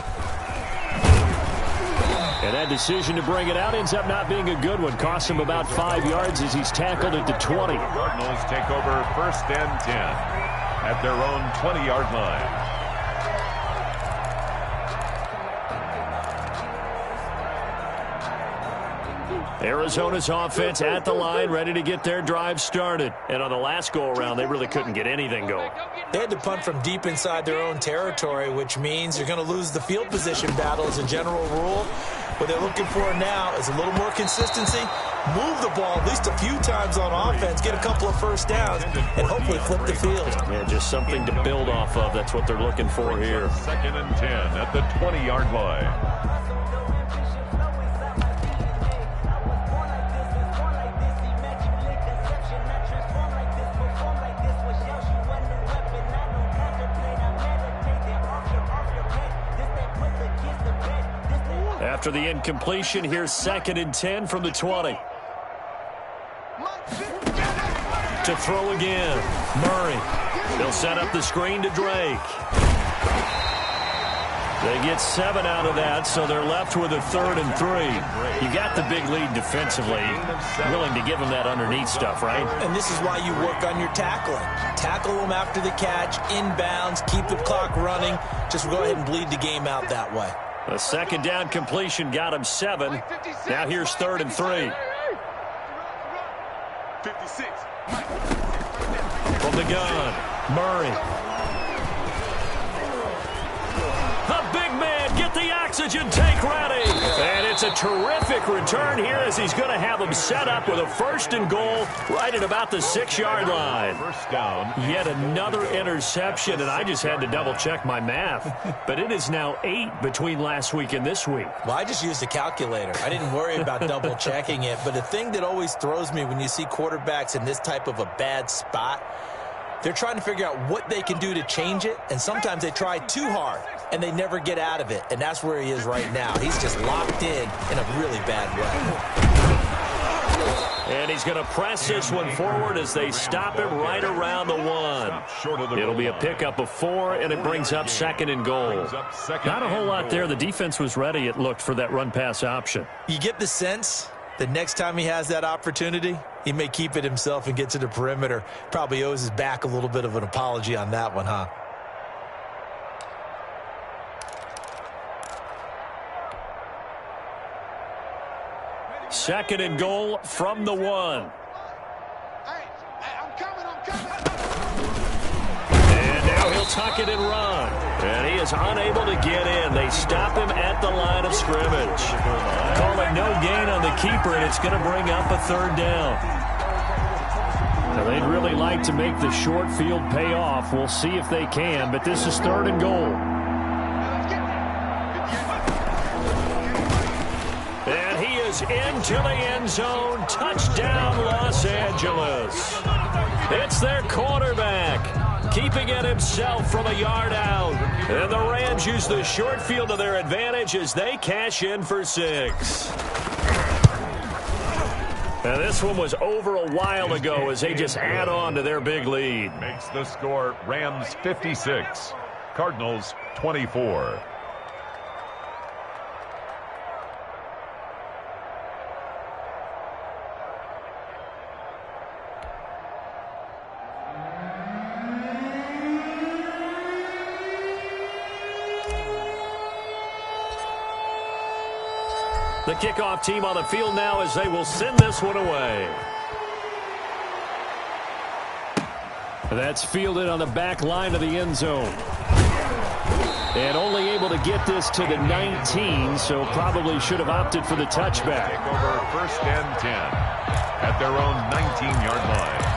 And that decision to bring it out ends up not being a good one. Costs him about 5 yards as he's tackled at the 20. The Cardinals take over 1st and 10 at their own 20-yard line. Arizona's offense at the line, ready to get their drive started. And on the last go-around, they really couldn't get anything going. They had to punt from deep inside their own territory, which means you're going to lose the field position battle as a general rule. What they're looking for now is a little more consistency, move the ball at least a few times on offense, get a couple of first downs, and hopefully flip the field. Yeah, just something to build off of. That's what they're looking for here. 2nd and 10 at the 20-yard line. After the incompletion, here's 2nd and 10 from the 20. To throw again. Murray. They'll set up the screen to Drake. They get 7 out of that, so they're left with a 3rd and 3. You got the big lead defensively. Willing to give them that underneath stuff, right? And this is why you work on your tackling. Tackle them after the catch, inbounds, keep the clock running. Just go ahead and bleed the game out that way. A 2nd down completion got him 7. Now here's 3rd and 3. 56. From the gun, Murray. The big man, get the oxygen tank ready. And it's a terrific return here as he's going to have him set up with a 1st and goal right at about the 6-yard line. First down. Yet another interception, and I just had to double-check my math. But it is now 8 between last week and this week. Well, I just used a calculator. I didn't worry about double-checking it. But the thing that always throws me when you see quarterbacks in this type of a bad spot, they're trying to figure out what they can do to change it, and sometimes they try too hard, and they never get out of it, and that's where he is right now. He's just locked in a really bad way. And he's going to press this one forward as they stop him right around the 1. It'll be a pickup of 4, and it brings up 2nd and goal. Not a whole lot there. The defense was ready, it looked, for that run-pass option. You get the sense the next time he has that opportunity, he may keep it himself and get to the perimeter. Probably owes his back a little bit of an apology on that one, huh? Second and goal from the 1. I'm coming. And now he'll tuck it and run. And he is unable to get in. They stop him at the line of scrimmage. Call it no gain on the keeper, and it's going to bring up a 3rd down. Now, they'd really like to make the short field pay off. We'll see if they can, but this is 3rd and goal. And he is into the end zone. Touchdown, Los Angeles. It's their quarterback, keeping it himself from a yard out. And the Rams use the short field to their advantage as they cash in for 6. Now, this one was over a while ago as they just add on to their big lead. Makes the score Rams 56, Cardinals 24. The kickoff team on the field now as they will send this one away. That's fielded on the back line of the end zone. And only able to get this to the 19, so probably should have opted for the touchback. Take over 1st and 10 at their own 19-yard line.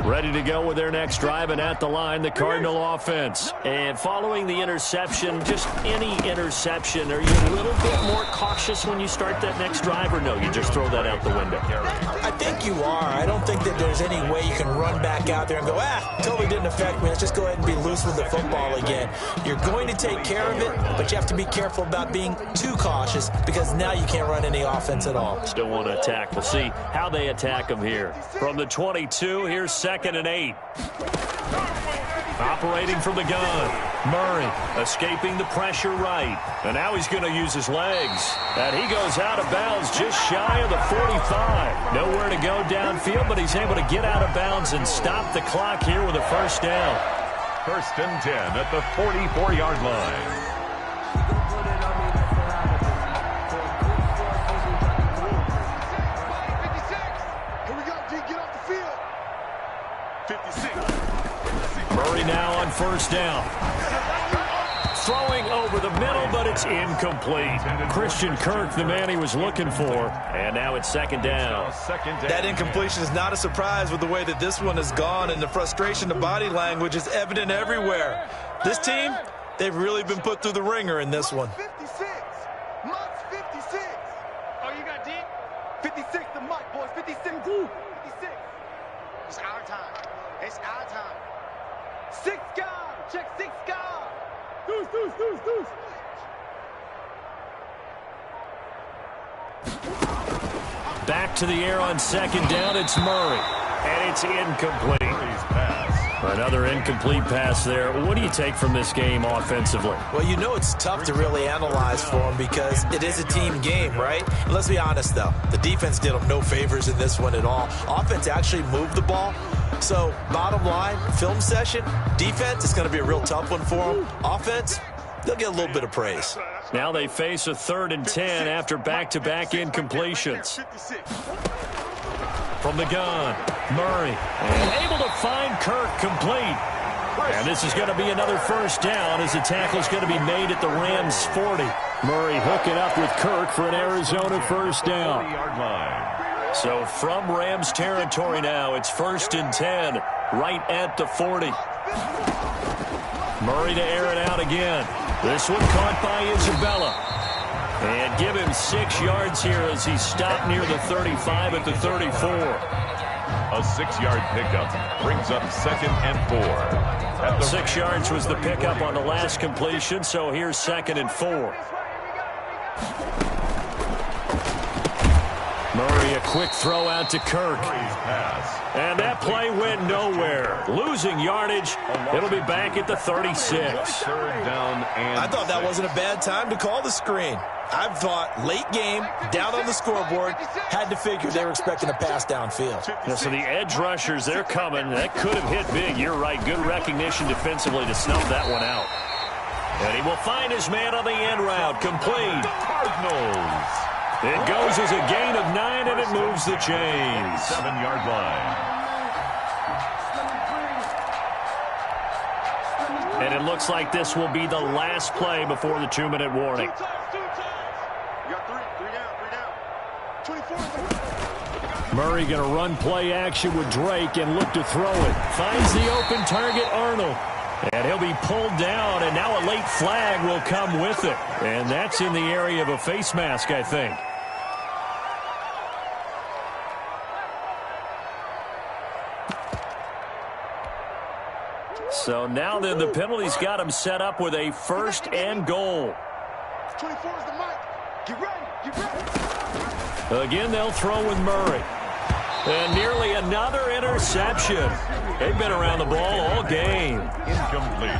Ready to go with their next drive, and at the line, the Cardinal offense. And following the interception, just any interception, are you a little bit more cautious when you start that next drive, or no, you just throw that out the window? I think you are. I don't think that there's any way you can run back out there and go, totally didn't affect me. Let's just go ahead and be loose with the football again. You're going to take care of it, but you have to be careful about being too cautious because now you can't run any offense at all. Still want to attack. We'll see how they attack them here. From the 22, here's 2nd and 8. Operating from the gun. Murray escaping the pressure right. And now he's going to use his legs. And he goes out of bounds just shy of the 45. Nowhere to go downfield, but he's able to get out of bounds and stop the clock here with a 1st down. 1st and 10 at the 44-yard line. Murray now on 1st down. Throwing over the middle, but it's incomplete. Christian Kirk, the man he was looking for. And now it's 2nd down. That incompletion is not a surprise with the way that this one has gone, and the frustration, the body language is evident everywhere. This team, they've really been put through the ringer in this one. Back to the air on second down. It's Murray. And it's incomplete. Another incomplete pass there. What do you take from this game offensively? Well, you know it's tough to really analyze for them because it is a team game, right? And let's be honest, though. The defense did them no favors in this one at all. Offense actually moved the ball. So, bottom line, film session, defense, it's going to be a real tough one for them. Offense, they'll get a little bit of praise. Now they face a 3rd and 10 after back-to-back incompletions. From the gun, Murray, and able to find Kirk complete. And this is going to be another first down as the tackle is going to be made at the Rams 40. Murray hooking up with Kirk for an Arizona first down. So from Rams territory now, it's 1st and 10, right at the 40. Murray to air it out again. This one caught by Isabella. And give him 6 yards here as he stopped near the 35 at the 34. A 6-yard pickup brings up 2nd and 4. 6 yards was the pickup on the last completion, so here's 2nd and 4. Murray, a quick throw out to Kirk. And that play went nowhere. Losing yardage. It'll be back at the 36. 3rd down and I thought that wasn't a bad time to call the screen. I thought late game, down on the scoreboard, had to figure they were expecting a pass downfield. So the edge rushers, they're coming. That could have hit big. You're right. Good recognition defensively to snuff that one out. And he will find his man on the end route. Complete. Cardinals. It goes as a gain of 9, and it moves the chains. 7-yard line. And it looks like this will be the last play before the 2-minute warning. Murray going to run play action with Drake and look to throw it. Finds the open target, Arnold. And he'll be pulled down, and now a late flag will come with it. And that's in the area of a face mask, I think. So now then the penalty's got him set up with a 1st and goal. 24 is the mic. Get ready. Get ready. Again, they'll throw with Murray. And nearly another interception. They've been around the ball all game. Incomplete.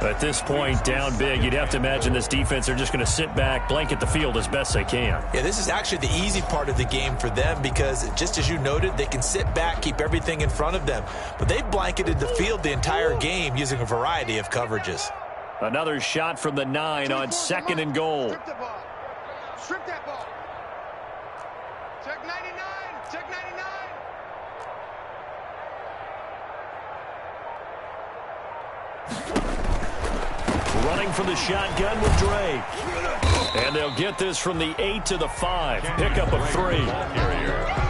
At this point, down big, you'd have to imagine this defense are just going to sit back, blanket the field as best they can. Yeah, this is actually the easy part of the game for them because, just as you noted, they can sit back, keep everything in front of them. But they've blanketed the field the entire game using a variety of coverages. Another shot from the 9 on 2nd and goal. Strip the ball. Strip that ball. Check 99. Check 99. Running from the shotgun with Drake. And they'll get this from the 8 to the 5. Pickup of 3.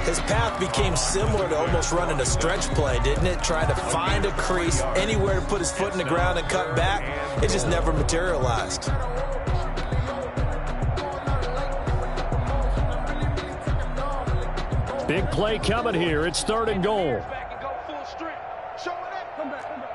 His path became similar to almost running a stretch play, didn't it? Trying to find a crease, anywhere to put his foot in the ground and cut back. It just never materialized. Big play coming here. It's 3rd and goal. Back and go full strength. Show it up. Come back. Come back.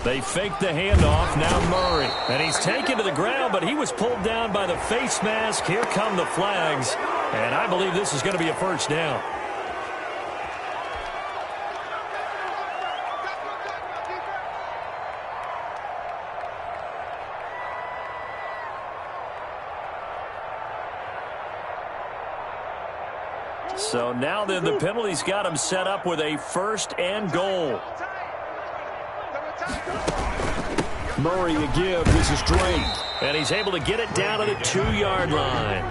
They fake the handoff. Now Murray. And he's taken to the ground, but he was pulled down by the face mask. Here come the flags. And I believe this is going to be a first down. So now then the penalty's got him set up with a 1st and goal. Murray a give. This is Drake. And he's able to get it down to the 2-yard line.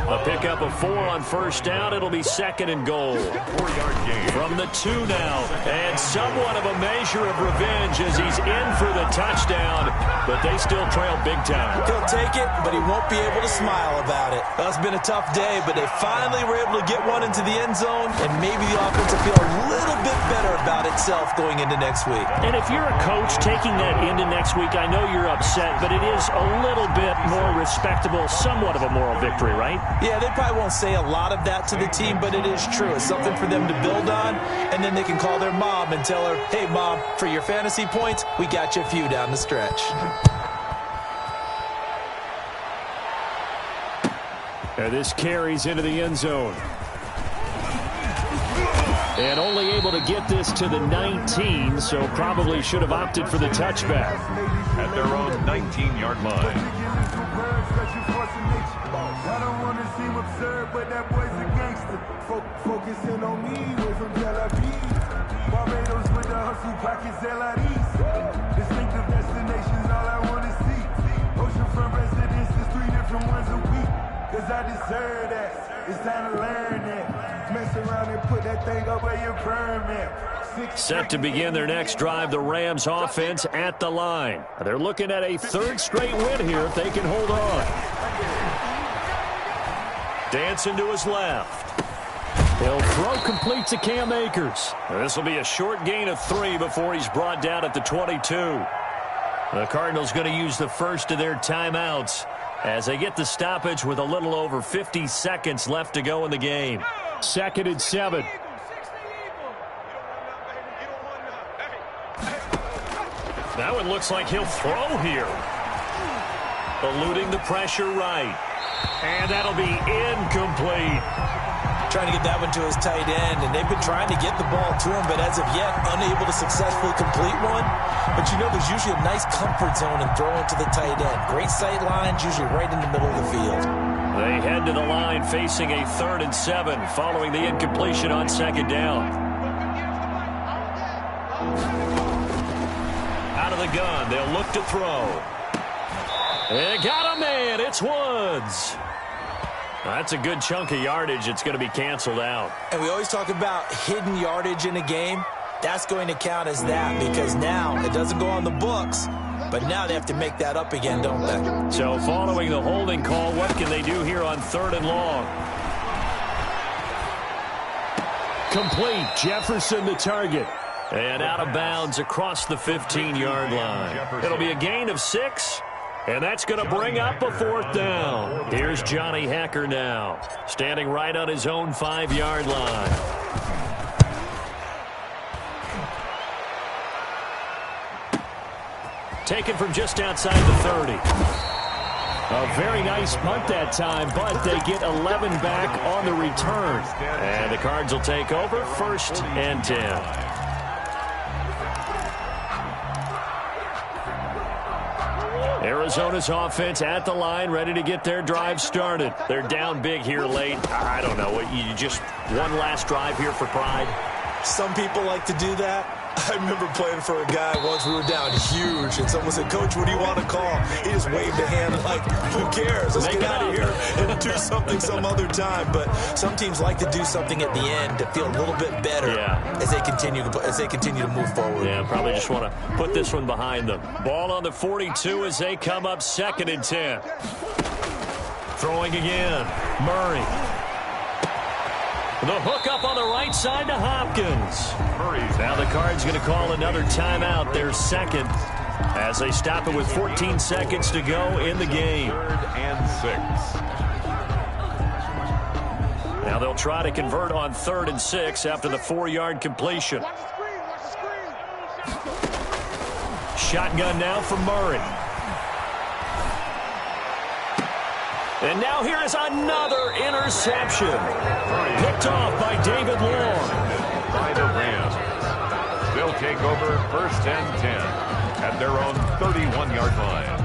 A pickup of 4 on first down. It'll be 2nd and goal. 4-yard gain. From the 2 now. And somewhat of a measure of revenge as he's in for the touchdown. But they still trail big time. He'll take it, but he won't be able to smile about it. Well, it's been a tough day, but they finally were able to get one into the end zone, and maybe the offense will feel a little bit better about itself going into next week. And if you're a coach taking that into next week, I know you're upset, but it is a little bit more respectable, somewhat of a moral victory, right? Yeah, they probably won't say a lot of that to the team, but it is true. It's something for them to build on, and then they can call their mom and tell her, hey, Mom, for your fantasy points, we got you a few down the stretch. And this carries into the end zone. And only able to get this to the 19, so probably should have opted for the touchback. At their own 19-yard line. I don't want to seem absurd, but that boy's a gangster. Focusing on me, way from Tel Aviv. Barbados with the hustle pockets, LIDs. Distinctive destinations, all I want to see. Oceanfront residences, 3 different ones a week. Cause I deserve that. It's time to learn that. Mess around and put that thing up where your permit. Set to begin their next drive, the Rams offense at the line. They're looking at a 3rd straight win here if they can hold on. Dancing to his left. He'll throw complete to Cam Akers. This will be a short gain of 3 before he's brought down at the 22. The Cardinals going to use the first of their timeouts as they get the stoppage with a little over 50 seconds left to go in the game. 2nd and 7. That one looks like he'll throw here. Eluding the pressure right. And that'll be incomplete. Trying to get that one to his tight end, and they've been trying to get the ball to him, but as of yet, unable to successfully complete one. But you know there's usually a nice comfort zone in throwing to the tight end. Great sight lines, usually right in the middle of the field. They head to the line facing a 3rd and 7 following the incompletion on 2nd down. Out of the gun, they'll look to throw. They got a man. It's Woods. That's a good chunk of yardage. It's going to be canceled out. And we always talk about hidden yardage in a game. That's going to count as that because now it doesn't go on the books, but now they have to make that up again, don't they? So following the holding call, what can they do here on 3rd and long? Complete. Jefferson the target. And out of bounds across the 15-yard line. It'll be a gain of 6. And that's going to bring up a 4th down. Here's Johnny Hacker now, standing right on his own 5-yard line. Taken from just outside the 30. A very nice punt that time, but they get 11 back on the return. And the Cards will take over 1st and 10. Arizona's offense at the line, ready to get their drive started. They're down big here late. I don't know. You just one last drive here for pride? Some people like to do that. I remember playing for a guy once. We were down huge, and someone said, Coach, what do you want to call? He just waved a hand like, who cares? Let's get out of here and do something some other time. But some teams like to do something at the end to feel a little bit better as they continue to move forward. Yeah, probably just want to put this one behind them. Ball on the 42 as they come up 2nd and 10. Throwing again. Murray. The hook up on the right side to Hopkins. Now the Cards going to call another timeout, their 2nd, as they stop it with 14 seconds to go in the game. 3rd and 6. Now they'll try to convert on 3rd and 6 after the 4-yard completion. Shotgun now for Murray. And now here is another interception. Picked off by David Long. By the Rams. They'll take over 1st and 10 at their own 31-yard line.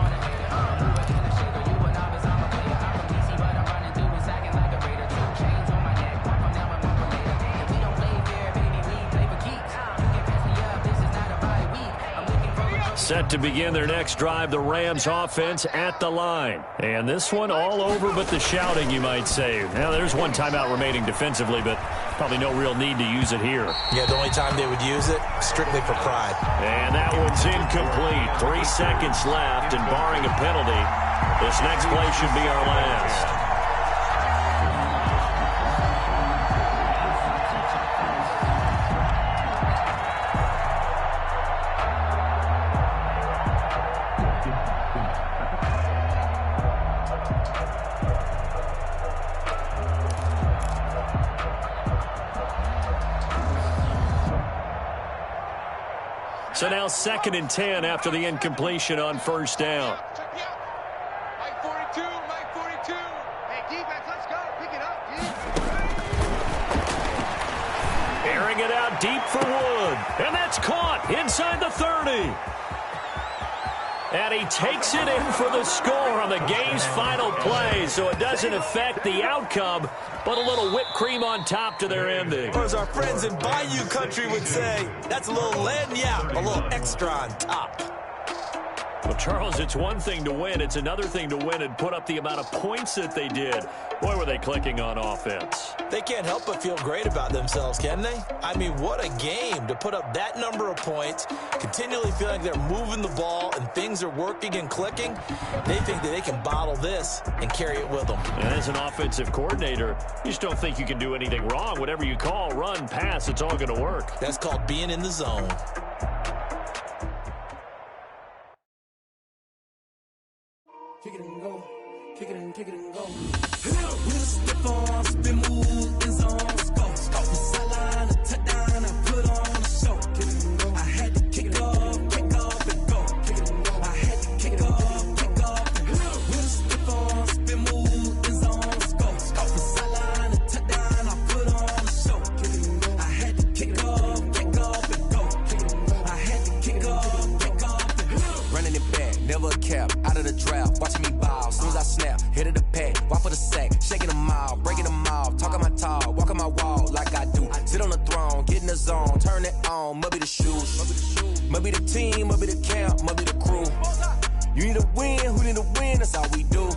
Set to begin their next drive, the Rams offense at the line. And this one all over but the shouting, you might say. Now, there's one timeout remaining defensively, but probably no real need to use it here. Yeah, the only time they would use it, strictly for pride. And that one's incomplete. 3 seconds left, and barring a penalty, this next play should be our last. So now 2nd and 10 after the incompletion on first down. Mike 42, Mike 42. Hey, defense, let's go. Pick it up, Airing it out deep for Wood. And that's caught inside the 30. And he takes it in for the score on the game's final play. So it doesn't affect the outcome, but a little whipped cream on top to their ending. Or as our friends in Bayou country would say, that's a little lagniappe, a little extra on top. Well, Charles, it's one thing to win. It's another thing to win and put up the amount of points that they did. Boy, were they clicking on offense. They can't help but feel great about themselves, can they? I mean, what a game to put up that number of points, continually feeling like they're moving the ball and things are working and clicking. They think that they can bottle this and carry it with them. And as an offensive coordinator, you just don't think you can do anything wrong. Whatever you call, run, pass, it's all going to work. That's called being in the zone. Kick it and go. Kick it and go. We'll step on, spin, move, in zone, go. The sideline, a touchdown, I put on a show. Kick it and go. I had to kick off and go. Kick it and go. I had to kick off and go. We'll step on, spin, move, in zone, go. The sideline, a touchdown, I put on a show. Kick it and go. I had to kick off and go. Kick it and go. I had to kick off and go. Running it back, never a cap, out of the draft, watching me ball, soon as I snap, hit of the pack, walk for the sack, shaking them out, breaking them off, talking my talk, walking my wall like I do, sit on the throne, get in the zone, turn it on, must be the shoes, must be the team, must be the camp, must be the crew, you need a win, who need a win, that's all we do,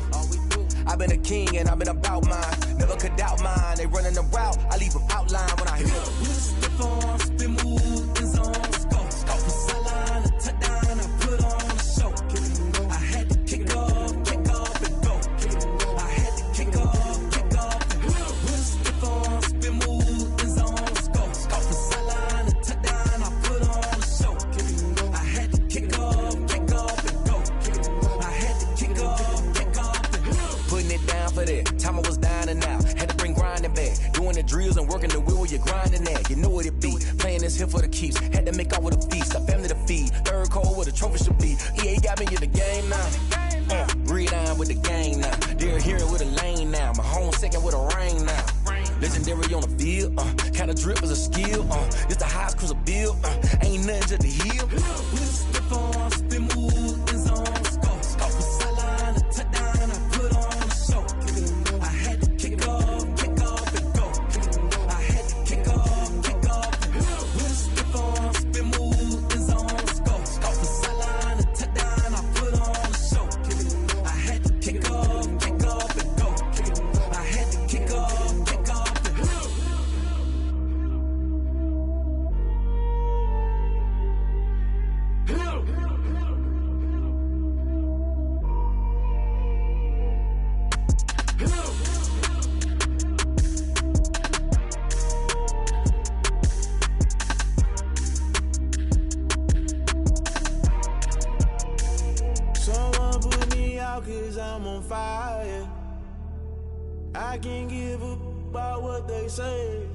I've been a king and I've been about mine, never could doubt mine, they running the route, I leave them outline when I hit them. We'll step on, spin, move, in zone, go. The sideline, a touchdown, I put on a show. Kick it and go. I had to kick off and go. Kick it and go. I had to kick off and go. We'll step on, spin, move, in zone, go. The sideline, a touchdown, I put on a show. Kick it and go. I had to kick off and go. Kick it and go. I had to kick off and go. Putting it down for that, time I was down and out, had to bring grinding back, doing the drills and working the wheel where you're grinding at, you know what it be, playing this here for the keeps, had to make out with a feast, a family to feed, third cold where the trophy should be, EA got me in the game now, read on with the game now, they're here with a lane now, my home second with a rain now, legendary on the field, kind of drip is a skill, it's the highest cruiser bill, ain't nothing to the heel. We'll step on, spin, move, in zone, go. The sideline, a touchdown, I put on a show. Kick it and go. I had to kick off and go. Kick it and go. I had to kick off and go. We'll step on, spin, move, in zone, go. The sideline, a touchdown, I put on a show. Kick it and go. I had to kick off and go. Kick it and go. I had to kick off and go. Someone put me out 'cause I'm on fire. I can't give a about what they say.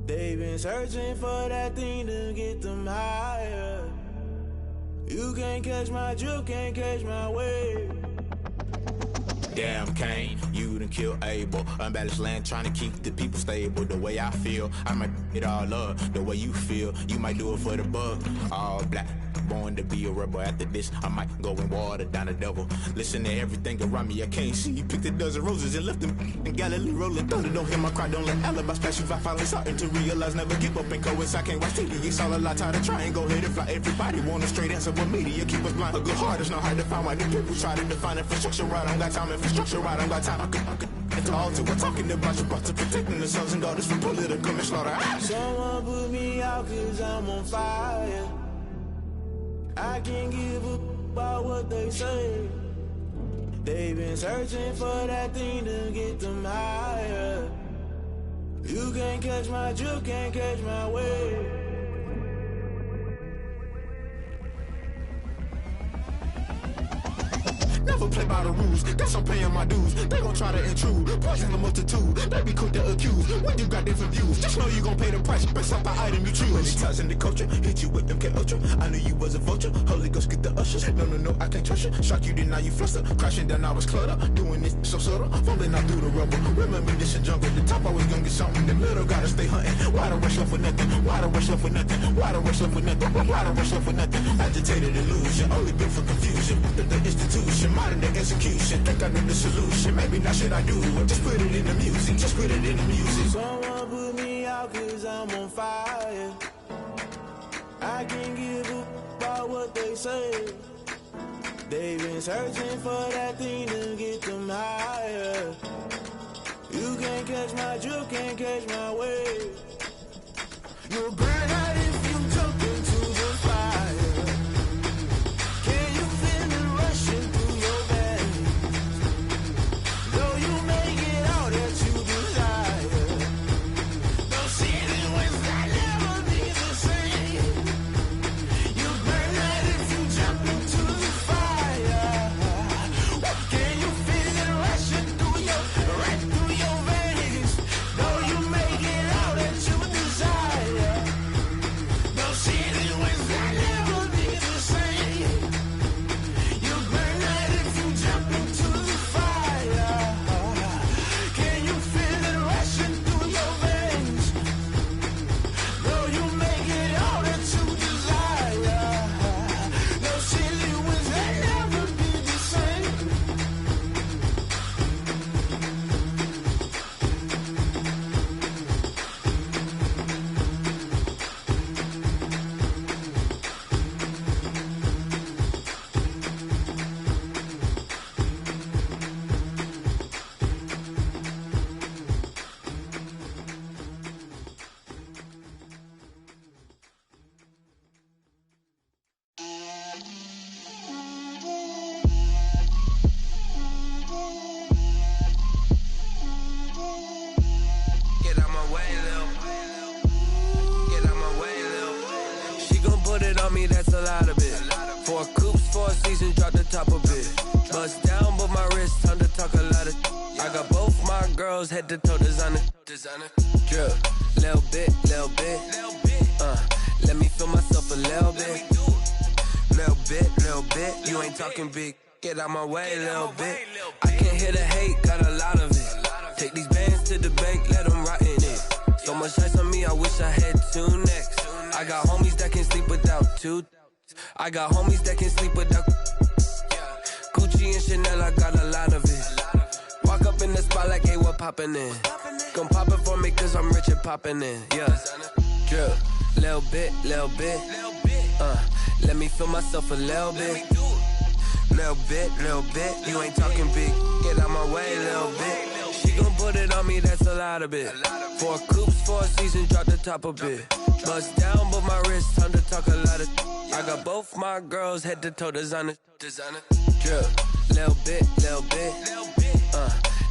They've been searching for that thing to get them higher. You can't catch my drift, can't catch my wave. Damn Kane, you done killed Abel. Unbalanced land trying to keep the people stable. The way I feel, I might it all up. The way you feel, you might do it for the buck. All black, born to be a rebel. After this, I might go and water down the devil. Listen to everything around me, I can't see. Picked a dozen roses and left them in Galilee rolling thunder. Don't hear my cry, don't let alibi splash. If I finally starting to realize, never give up and coincide. Can't watch TV, it's all a lot. Tired of trying, go ahead and fly. Everybody want a straight answer, but media keep us blind. A good heart is not hard to find. Why the people try to define infrastructure right? I don't got time, infrastructure right, I don't got time. I could at the altar, we're talking about you, brought to protecting the sons and daughters from political manslaughter. Someone put me out 'cause I'm on fire. I can't give a about what they say. They've been searching for that thing to get them higher. You can't catch my drift, can't catch my wave. Never play by the rules. Guess I'm paying my dues. They gon' try to intrude. Poison the multitude. They be quick to accuse. When you got different views, just know you gon' pay the price based off the item you choose. Many times in the culture, hit you with MK Ultra. I knew you was a vulture. Holy Ghost get the ushers. No, I can't trust you. Shock you, then now you fluster. Crashing down, I was clutter. Doing this so subtle. Falling out through the rubble. Remember this in jungle. The top I was gonna get something. The middle gotta stay hunting. Why the rush up for nothing? Why the rush up for nothing? Why the rush up for nothing? Why the rush up for nothing? Agitated illusion. Only built for confusion. The institution. Modern day execution. Think I know the solution. Maybe not should I do it. Just put it in the music. Just put it in the music. Someone put me out cause I'm on fire. I can't give up about what they say. They've been searching for that thing to get them higher. You can't catch my drift, can't catch my wave. You'll burn out if you jump into the fire. Can you feel it rushing through your veins? Though you make it all that you desire. Those ceiling winds that never be the same. You'll burn out if you jump into the fire. Can you feel it rushing through your veins? Though you make it all that you desire. Those ceiling winds that never be the same. You'll burn out if you jump into the fire. Can you feel it rushing through your veins? Though you make it all that you desire. Those ceiling winds that never be the same. Get out my way, Lil. Get out my way, Lil. She gon' put it on me, that's a lot of it. 4 coops, 4 seasons, drop the top a bit. Bust down, but my wrist, time to talk a lot of. I got both my girls head to toe designer. Drip, little bit, little bit. Let me feel myself a little bit. Little bit. You ain't talking big. Get out my way, little bit. I can't hear the hate, got a lot of it. Take these bands to the bank, let them rot in it. So much ice on me, I wish I had 2 necks. I got homies that can sleep without 2. I got homies that can sleep without Gucci and Chanel, I got a lot of it. Walk up in the spot like, hey, what poppin' in? Gon' pop it for me cause I'm rich and poppin' in, yeah. Drip, little bit. Let me feel myself a little bit. Little bit. You ain't talking big. Get out my way, little bit. She gon' put it on me, that's a lot of it. 4 coops, 4 seasons, drop the top a bit. Bust down, but my wrist, time to talk a lot of. I got both my girls head to toe designer. Drip, little bit.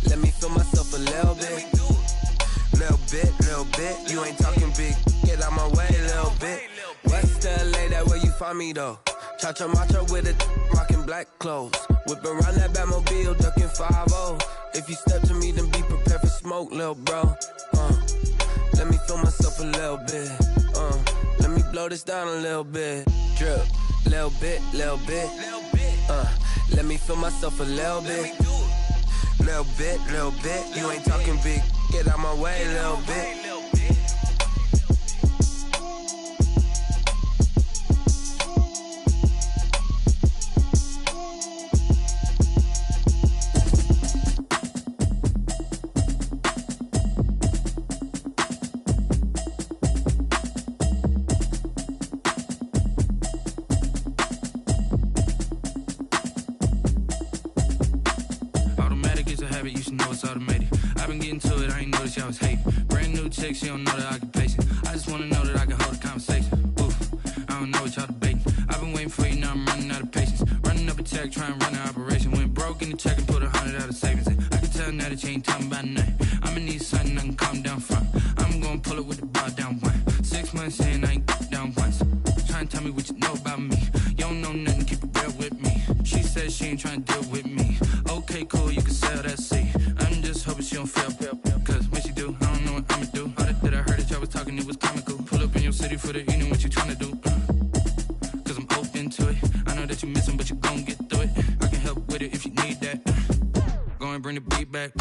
Let me feel myself a little bit. Little bit. You ain't talking big. Get out my way, little bit. West LA, that where you find me though. Cha-cha macha with it, rockin' black clothes. Whip around that Batmobile, ducking 5-0. If you step to me, then be prepared for smoke, lil' bro. Let me feel myself a little bit. Let me blow this down a little bit. Drip, little bit. Let me feel myself a little bit. Little bit. You ain't talking big. Get out my way, little bit. She don't know the occupation. I just wanna know that I can hold a conversation. Oof, I don't know what y'all debating. I've been waiting for you, now I'm running out of patience. Running up a check, trying to run an operation. Went broke in the check and put 100 out of savings in. I can tell now that you ain't talking about nothing. I'ma need something I can calm down front. I'm gonna pull it with the bar down one. 6 months in, I ain't down once. Trying to tell me what you know about me. You don't know nothing, keep it real with me. She said she ain't trying to deal with me. was comical. Pull up in your city for the evening, what you tryna do? Cause I'm open to it. I know that you missing, but you gon' get through it. I can help with it if you need that. Go and bring the beat back.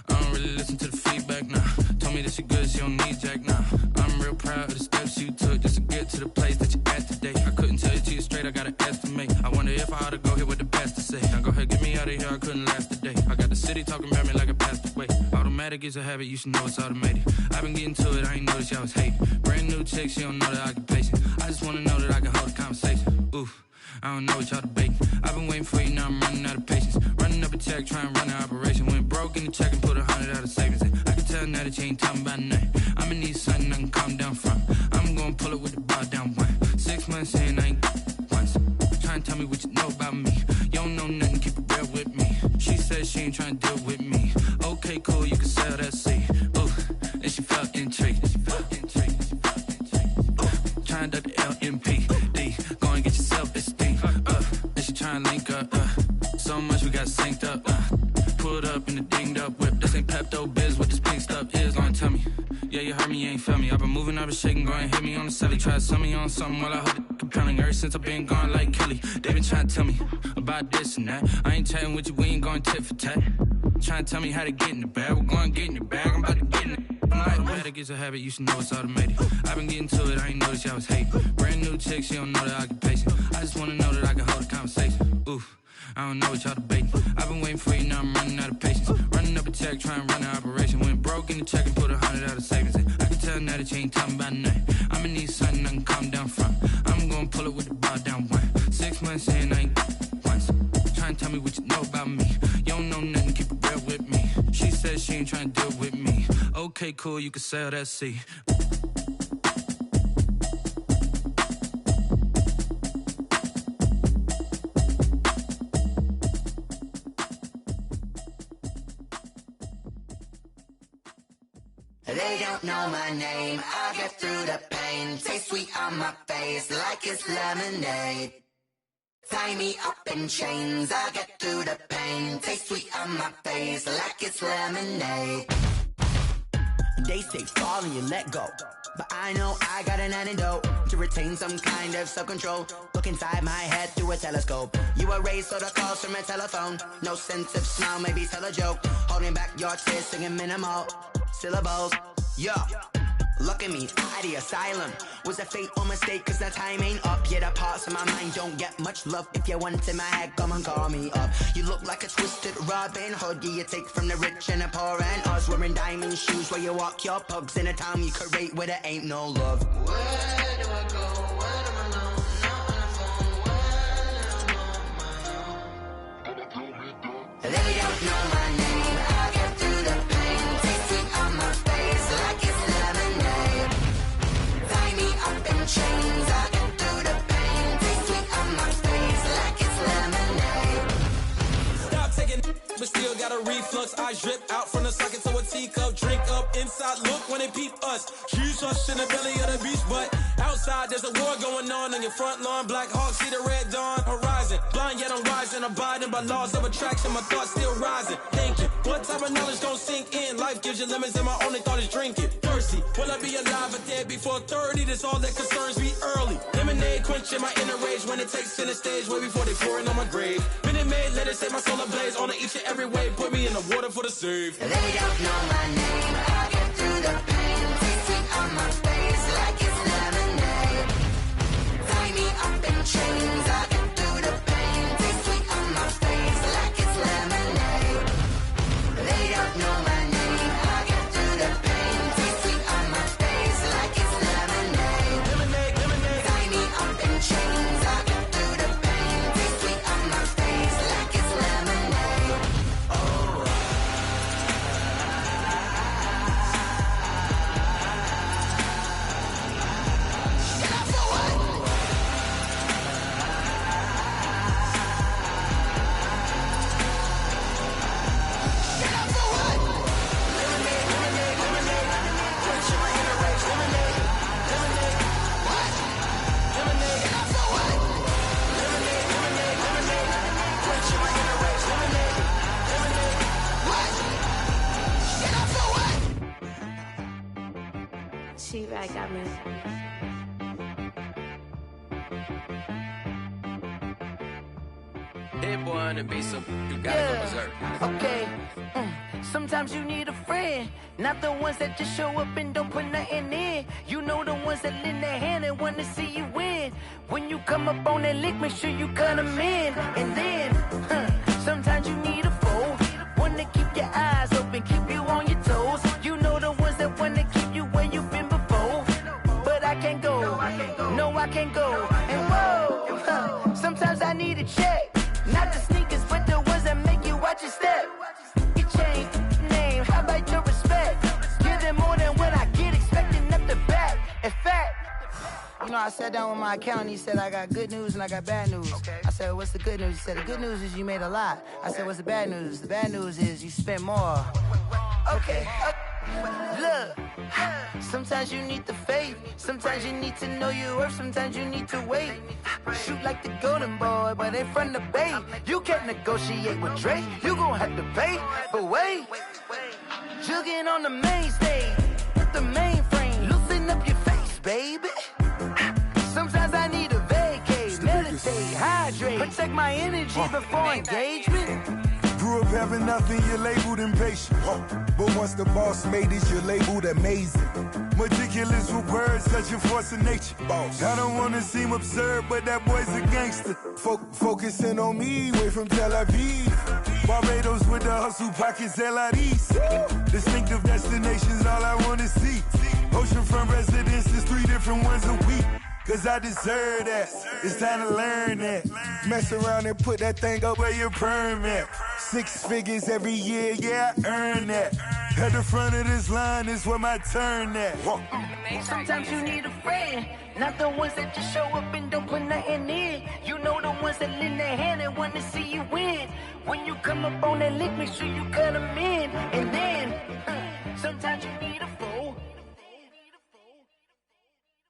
I don't really listen to the feedback, nah. Told me that she good, she don't need jack, nah. I'm real proud of the steps you took just to get to the place that you're at today. I couldn't tell you to you straight, I gotta estimate. I wonder if I ought to go here with the best to say. Now go ahead, get me out of here, I couldn't last today. I got the city talking about me like I passed away. Automatic is a habit, you should know it's automated. I've been getting to it, I ain't noticed y'all was hating. Brand new chick, she don't know the occupation. I just wanna know that I can hold a conversation. Oof, I don't know what y'all debating. I've been waiting for you, now I'm running out of patience. Running up a check, trying to run an operation. Went broke in the check and put 100 out of savings in. I can tell now that you ain't talking about nothing. I'ma need something I can calm down from. I'm gonna pull it with the bar down one. 6 months in, I ain't once. Trying to tell me what you know about me. You don't know nothing, keep it real with me. She said she ain't trying to deal with me. Okay, cool, you can sell that seed. Ooh, and she felt intrigued. Trying to the LMPD. Go and get your self-esteem. And she trying to link up. So much we got synced up. Pulled up in the dinged up whip. This ain't Pepto-Biz, what this pink stuff is. Gonna tell me. Yeah, you heard me, you ain't felt me. I've been moving, I've been shaking, go and hit me on the celly. Try to sell me on something while I hold it compelling. Ever since I've been gone like Kelly. They been trying to tell me about this and that. I ain't chatting with you, we ain't going tit for tat. Trying to tell me how to get in the bag. We're going to get in the bag, I'm about to get in it. Automatic is a habit, you should know it's automated. I've been getting to it, I ain't noticed y'all was hating. Brand new chick, she don't know the occupation. I just wanna know that I can hold a conversation. Oof, I don't know what y'all debating. I've been waiting for you, now I'm running out of patience. Running up a check, trying to run an operation. Went broke in the check and put 100 out of savings in. I can tell now that you ain't talking about nothing. I'ma need something I can calm down from. I'm gonna pull it with the bar down one. 6 months in, I ain't once. Trying to tell me what you know about me. You don't know nothing, keep it real with me. She said she ain't trying to deal with me. Okay, cool, you can sell that seed. They don't know my name, I get through the pain. Taste sweet on my face like it's lemonade. Tie me up in chains, I get through the pain. Taste sweet on my face like it's lemonade. They say fall and you let go, but I know I got an antidote to retain some kind of self-control. Look inside my head through a telescope. You erase all the calls from a telephone. No sense of smile, maybe tell a joke. Holding back your tears, singing minimal syllables. Yeah, look at me, out the asylum. Was a fate or mistake, cause the time ain't up. Yeah, the parts of my mind don't get much love. If you want in my head, come and call me up. You look like a twisted Robin Hood. Yeah, you take from the rich and the poor and us. Wearing diamond shoes where you walk your pugs in a town you create where there ain't no love. Where do I go? Where do I know? Not on the phone. Where do I know my own? They don't know my name. I get through the pain. Taste sweet on my face like it's lemonade. Tie me up in chains. I get through the pain. Taste sweet on my face like it's lemonade. Stop taking, but still got a reflux. I drip out from the socket to a teacup. Drink up inside, look when they peep us. Choose us in the belly of the beast, but outside there's a war going on your front lawn. Black Hawk, see the red dawn horizon. Blind yet I'm rising, abiding by laws of attraction. My thoughts still rising, thinking what type of knowledge don't sink in? Life gives you limits and my only thought is drinking. Thirsty, will I be alive or dead before 30? That's all that concerns me early. Lemonade quenching my inner rage when it takes center stage way before they pouring on my grave. Minute Maid, let it set my soul ablaze on each and every way. Put me in the water for the save. They don't know my name. I get through the pain. Taste sweet on my face like it's lemonade. Tie me up in chains. I get through the pain. Taste sweet on my face like it's lemonade. They don't know my name. I get through the pain. Taste sweet on my face like it's lemonade. Lemonade. Tie me up in chains. I get through the pain. Taste sweet on my face like it's lemonade. Oh. Hit boy on the beat, so you gotta go berserk. Okay. Sometimes you need a friend, not the ones that just show up and don't put nothing in. You know the ones that lend their hand and want to see you win. When you come up on that lick, make sure you cut them in. And then, sometimes you need a foe, one to keep your eyes open, keep you on your toes. You know the ones that want to keep you where you've been before. But I can't go, no I can't go. And whoa, sometimes I need a check, not the sneakers, but the ones that make you watch your step. You change name, how about your respect? Give them more than what I get, expecting up the back. In fact, you know, I sat down with my accountant, he said, I got good news and I got bad news. I said, what's the good news? He said, the good news is you made a lot. I said, what's the bad news? The bad news is you spent more. Okay. Look, sometimes you need the faith, sometimes you need to know your worth, sometimes you need to wait. Shoot like the golden boy, but in front of the bay. You can't negotiate with Drake, you gon' have to pay. But wait, jugging on the main stage with the mainframe, loosen up your face, baby. Sometimes I need a vacate, meditate, hydrate, protect my energy before engagement. Grew up having nothing, you're labeled impatient. But once the boss made it, you're labeled amazing. Meticulous with words, such a force of nature. I don't wanna seem absurd, but that boy's a gangster. Focusing on me, way from Tel Aviv. Barbados with the hustle pockets, LIDs. Distinctive destinations, all I wanna see. Oceanfront residences, 3 different ones a week. Cause I deserve that, it's time to learn that. Mess around and put that thing up where your permit. 6 figures every year, yeah, I earn that. At the front of this line is where my turn at. Sometimes you need a friend, not the ones that just show up and don't put nothing in. You know the ones that lend their hand and want to see you win. When you come up on that lick, make sure you cut them in. And then, sometimes you need a foe.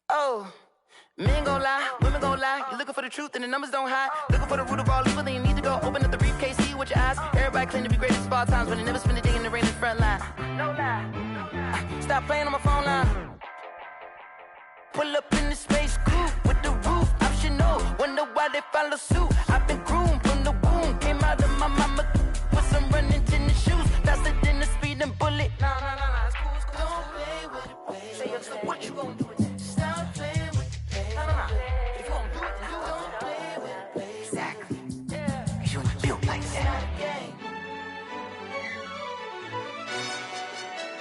Oh. Men gon' lie, women gon' lie. You're looking for the truth and the numbers don't hide. Looking for the root of all evil, then you need to go open up the briefcase, see with your eyes. Everybody claim to be great at small times, but they never spend a day in the rain in the front line. No lie. Stop playing on my phone line. Pull up in the space coupe with the roof optional. Wonder why they follow suit. I've been groomed from the womb, came out of my mama with some running tennis shoes, faster than the speeding bullet. Nah, it's cool, it's cool. Don't play with it, baby. Say so what you gon' do with it? Stop playing. If you gon' do it, then don't play with it, baby. Exactly. Cause you ain't built like that.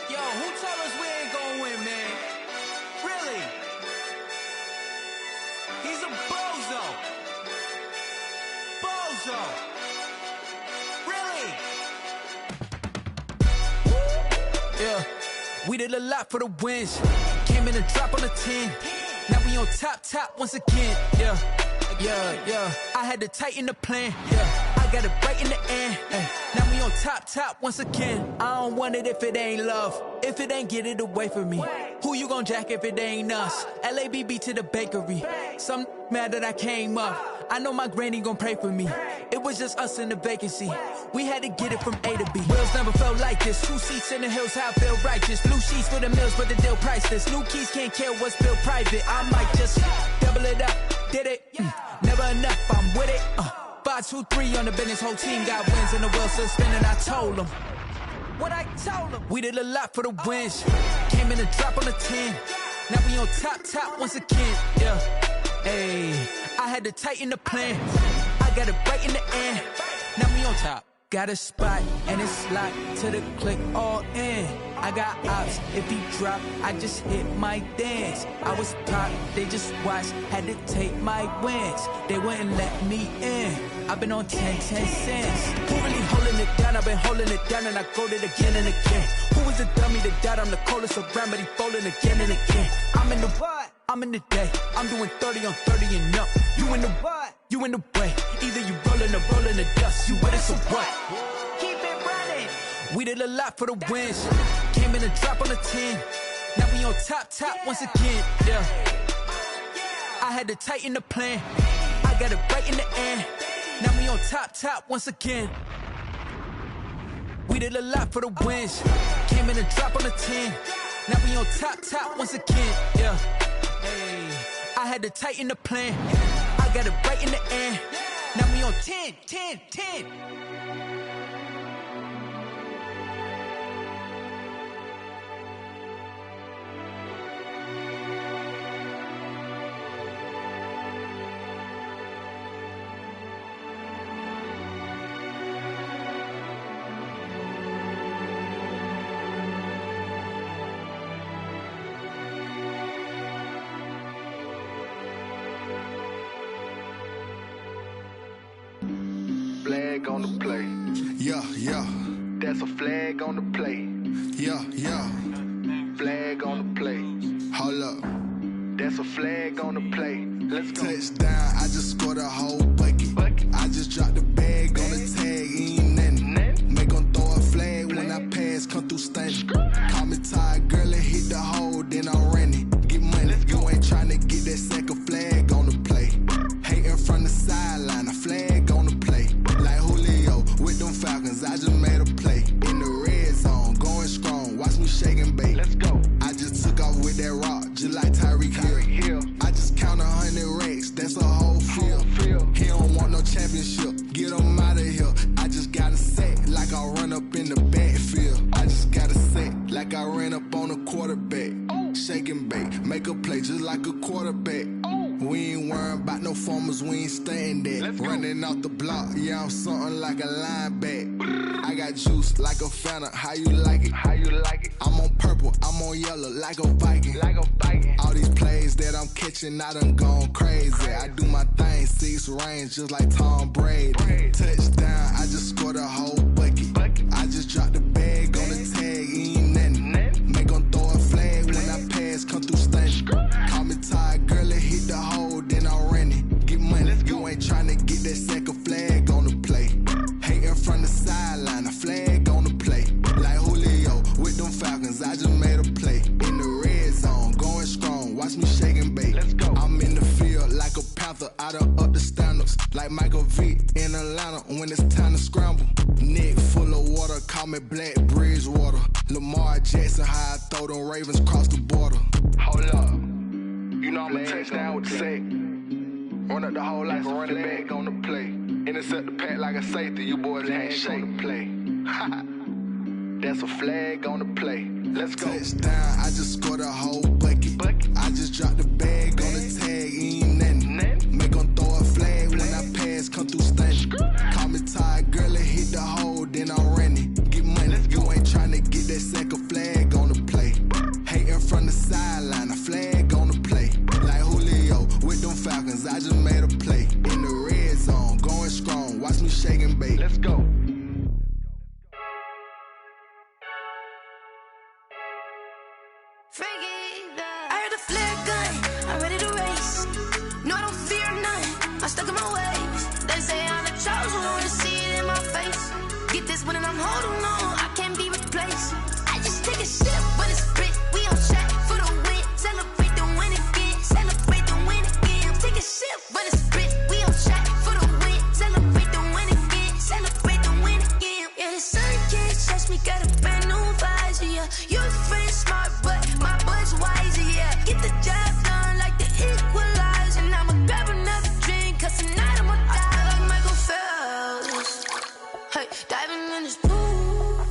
Yo, who told us we ain't gonna win, man? Really? He's a bozo. Bozo. Really? Yeah, we did a lot for the wins. Came in and dropped on the 10. Now we on top once again, yeah. I had to tighten the plan, yeah. I got it right in the end, now we on top once again. I don't want it if it ain't love, if it ain't get it away from me. Who you gon' jack if it ain't us? LABB to the bakery. Some mad that I came up. I know my granny gon' pray for me. It was just us in the vacancy. We had to get it from A to B. Wheels never felt like this. 2 seats in the hills, how I feel righteous. Blue sheets for the mills, but the deal priceless. New keys can't care what's built private. I might just double it up. Did it? Never enough, I'm with it. 5, 2, 3 on the business. Whole team got wins and the wheels still spinning. I told them what I told them. We did a lot for the wins. Came in and drop on the 10. Now we on top once again, yeah. Hey, I had to tighten the plan. I got it right in the end. Now we on top. Got a spot and it's locked to the click all in. I got ops, if he drop, I just hit my dance. I was top, they just watched, had to take my wins. They wouldn't let me in. I've been on 10 cents. Who really holding it down? I've been holding it down and I go it again and again. Who was the dummy that died? I'm the coldest around, but he folding again and again. I'm in the what? I'm in the day. I'm doing 30 on 30 and up. You in the what? You in the way. Either you rolling or rolling the dust. You with us or what? Keep it running. We did a lot for the wins. Came in and drop on the 10. Now we on top once again, yeah. I had to tighten the plan. I got it right in the end. Now we on top once again. We did a lot for the wins. Came in and drop on the 10. Now we on top once again, yeah. had to tighten the plan. I got it right in the end. Now we on 10, 10, 10. Flag on the play. Yeah, yeah. That's a flag on the play. Yeah, yeah. Flag on the play. Hold up. That's a flag on the play. Let's go. Touchdown, I just scored a whole bucket. I just dropped the bag on the tag, ain't nothing. Make 'em throw a flag when I pass, come through stunning. Call me tired, girl, and hit the hole, then I'm running. Get money, you ain't tryna get that second flag on the play. Hating from the sideline, a flag on the play. Like Julio with them Falcons, I just made a play. In the red zone, going strong, watch me shake and bake. Let's go. I just took off with that rock, just like Tyreek Hill. I just count 100 racks, that's a whole field. He don't want no championship, get him out of here. I just got a set, like I run up in the backfield. I just got a set, like I ran up on a quarterback. Shake and bake, make a play just like a quarterback. We ain't worrying about no formers, we ain't staying there. Running off the block, yeah, I'm something like a lineback. I got juice like a Fanta, how you like it? How you like it? I'm on purple, I'm on yellow, like a Viking. Like a Viking. All these plays that I'm catching, I done gone crazy. I do my thing, 6 range, just like Tom Brady. Touchdown, I just scored a whole bucket. I just dropped the bag on the tag, ain't nothing. Make 'em throw a flag when I pass, come through stunning. Call me tired, girl, and hit the hole, then I'm running. Get money, you ain't tryna get that second flag on the play. Hating from the sideline, a flag on the play. Like Julio with them Falcons, I just made a play. In the red zone, going strong, watch me shake and bake. Let's go. I'm in the field like a Panther, I done up the standards. Like Michael Vick in Atlanta when it's time to scramble. Neck full of water, call me Black Bridgewater. Lamar Jackson, how I throw them Ravens cross the border. Hold up. You know I'm a touchdown with the sack. Run up the hole like a running back on the play. Intercept the pack like a safety. You boys handshake on the play. That's a flag on the play. Let's go. Touchdown, I just scored a whole bucket. I just dropped the bag on the tag, ain't nothing. Make 'em throw a flag when I pass, come through stunning. Call me tired, girl, and hit the hole, then I'm running. Get money, you ain't tryna get that second flag on the play. Hating from the sideline, a flag on the play. Like Julio with them Falcons, I just made a play. In the red zone, going strong, watch me shake and bake. Let's go. I heard the flare gun, I'm ready to race. No, I don't fear none, I'm stuck in my ways. They say I'm the chosen one, to see it in my face. Get this one and I'm holding on, I can't be replaced. I just take a sip when it's split, we on track for the win. Celebrate the win again, celebrate the win again. Take a sip when it's split, we on track for the win. Celebrate the win again, celebrate the win again. Yeah, the sun can't touch me, got a brand new visor, yeah. Your friend smart, but my boy's wiser, yeah. Get the job done like the equalizer. And I'ma grab another drink, cause tonight I'ma die like Michael Phelps. Hey, diving in this pool.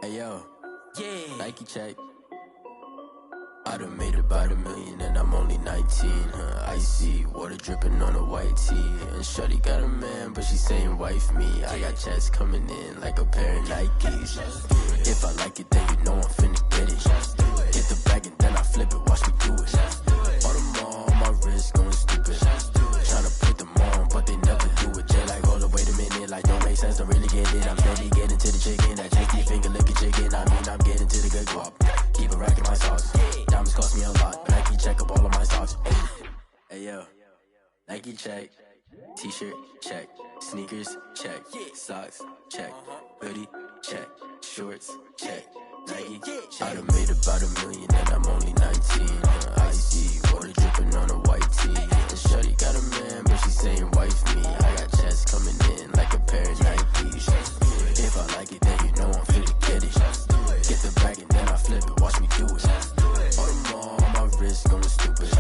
Hey yo, yeah. Nike check. I done made about $1 million and I'm only 19. Icy water dripping on a white tee. And shorty got a man, but she saying wife me. I got checks coming in like a pair of Nikes. If I like it, then you know I'm finna get it. Get the bag and then I flip it, watch me do it. All them on my wrist going stupid. Tryna put them on, but they never do it. Jay like, hold up, wait a minute, like don't make sense, don't really get it. I'm steady getting to the chicken, that tasty finger licking chicken. I mean, I'm getting to the good guap. Keep a rack in my socks. Diamonds cost me a lot, but Nike check up all of my socks. Hey yo, Nike check. T-shirt check. Sneakers check. Socks check. Hoodie check. Shorts check. Nike. I done made about $1 million and I'm only 19. Icy water dripping on a white tee. And shorty got a man, but she saying wife me. I got checks coming in like a pair of Nikes. If I like it, then you know I'm finna get it. Get the bag and then I flip it, watch me do it. All them on my wrist going stupid.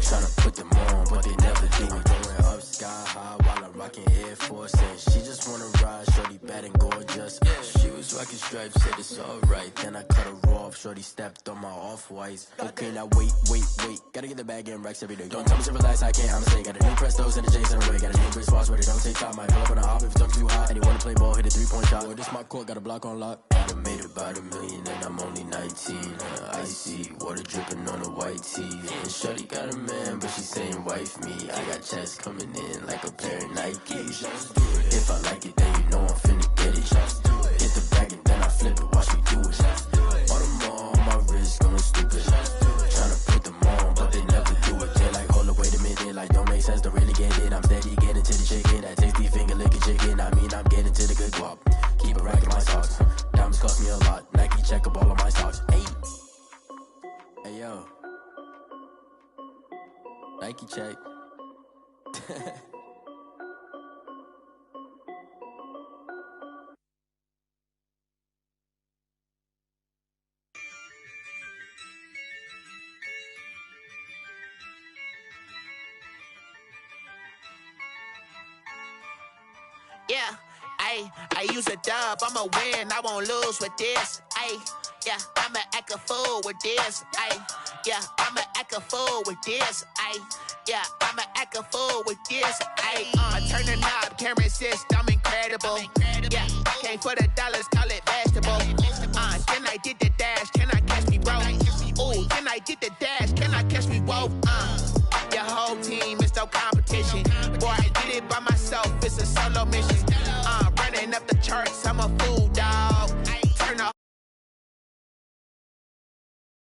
Tryna put them on, but they never do it. Going up sky high while I'm rocking Air Force. And she just wanna ride, shorty bad and gorgeous. She was rocking stripes, said it's alright. Then I cut her off, shorty stepped on my off-whites. Okay, now wait. Gotta get the bag and racks every day. Don't tell me to relax, I can't, I'ma say. Got a new Prestos and a J's in a way. Got a new wristwatch, but it don't take time. Might pull up on a hop if it's talking too hot. And you wanna play ball, hit a 3-point shot. Boy, this my court, got a block on lock. I done made about $1 million and I'm only 19. Icy water dripping on a white tee. And shorty got a man, but she saying wife me. I got checks coming in like a pair of Nikes. If I like it, then you know I'm finna get it. Get the bag and then I flip it, watch me do it. All them on my wrist going stupid. Tryna put them on, but they never do it. They like, hold up, wait a minute, like don't make sense, don't really get it. I'm steady getting to the chicken, that tasty finger licking chicken. I mean, I'm getting to the good guap. Keep a rack in my socks. Diamonds cost me a lot. Nike check up all of my stocks. Hey yo, Nike check. Yeah, I use a dub, I'ma win, I won't lose with this. Yeah, I'ma act a fool with this. Yeah, I'ma act a fool with this. Yeah, I'ma act a fool with this. I turn the knob, can't resist, I'm incredible. Yeah, came for the dollars, call it vegetable. Then I did the dash, can I catch me, bro? Ooh, then I did the dash, can I catch me, whoa? Your whole team is no competition. Boy, I did it by myself, it's a solo mission. Running up the charts,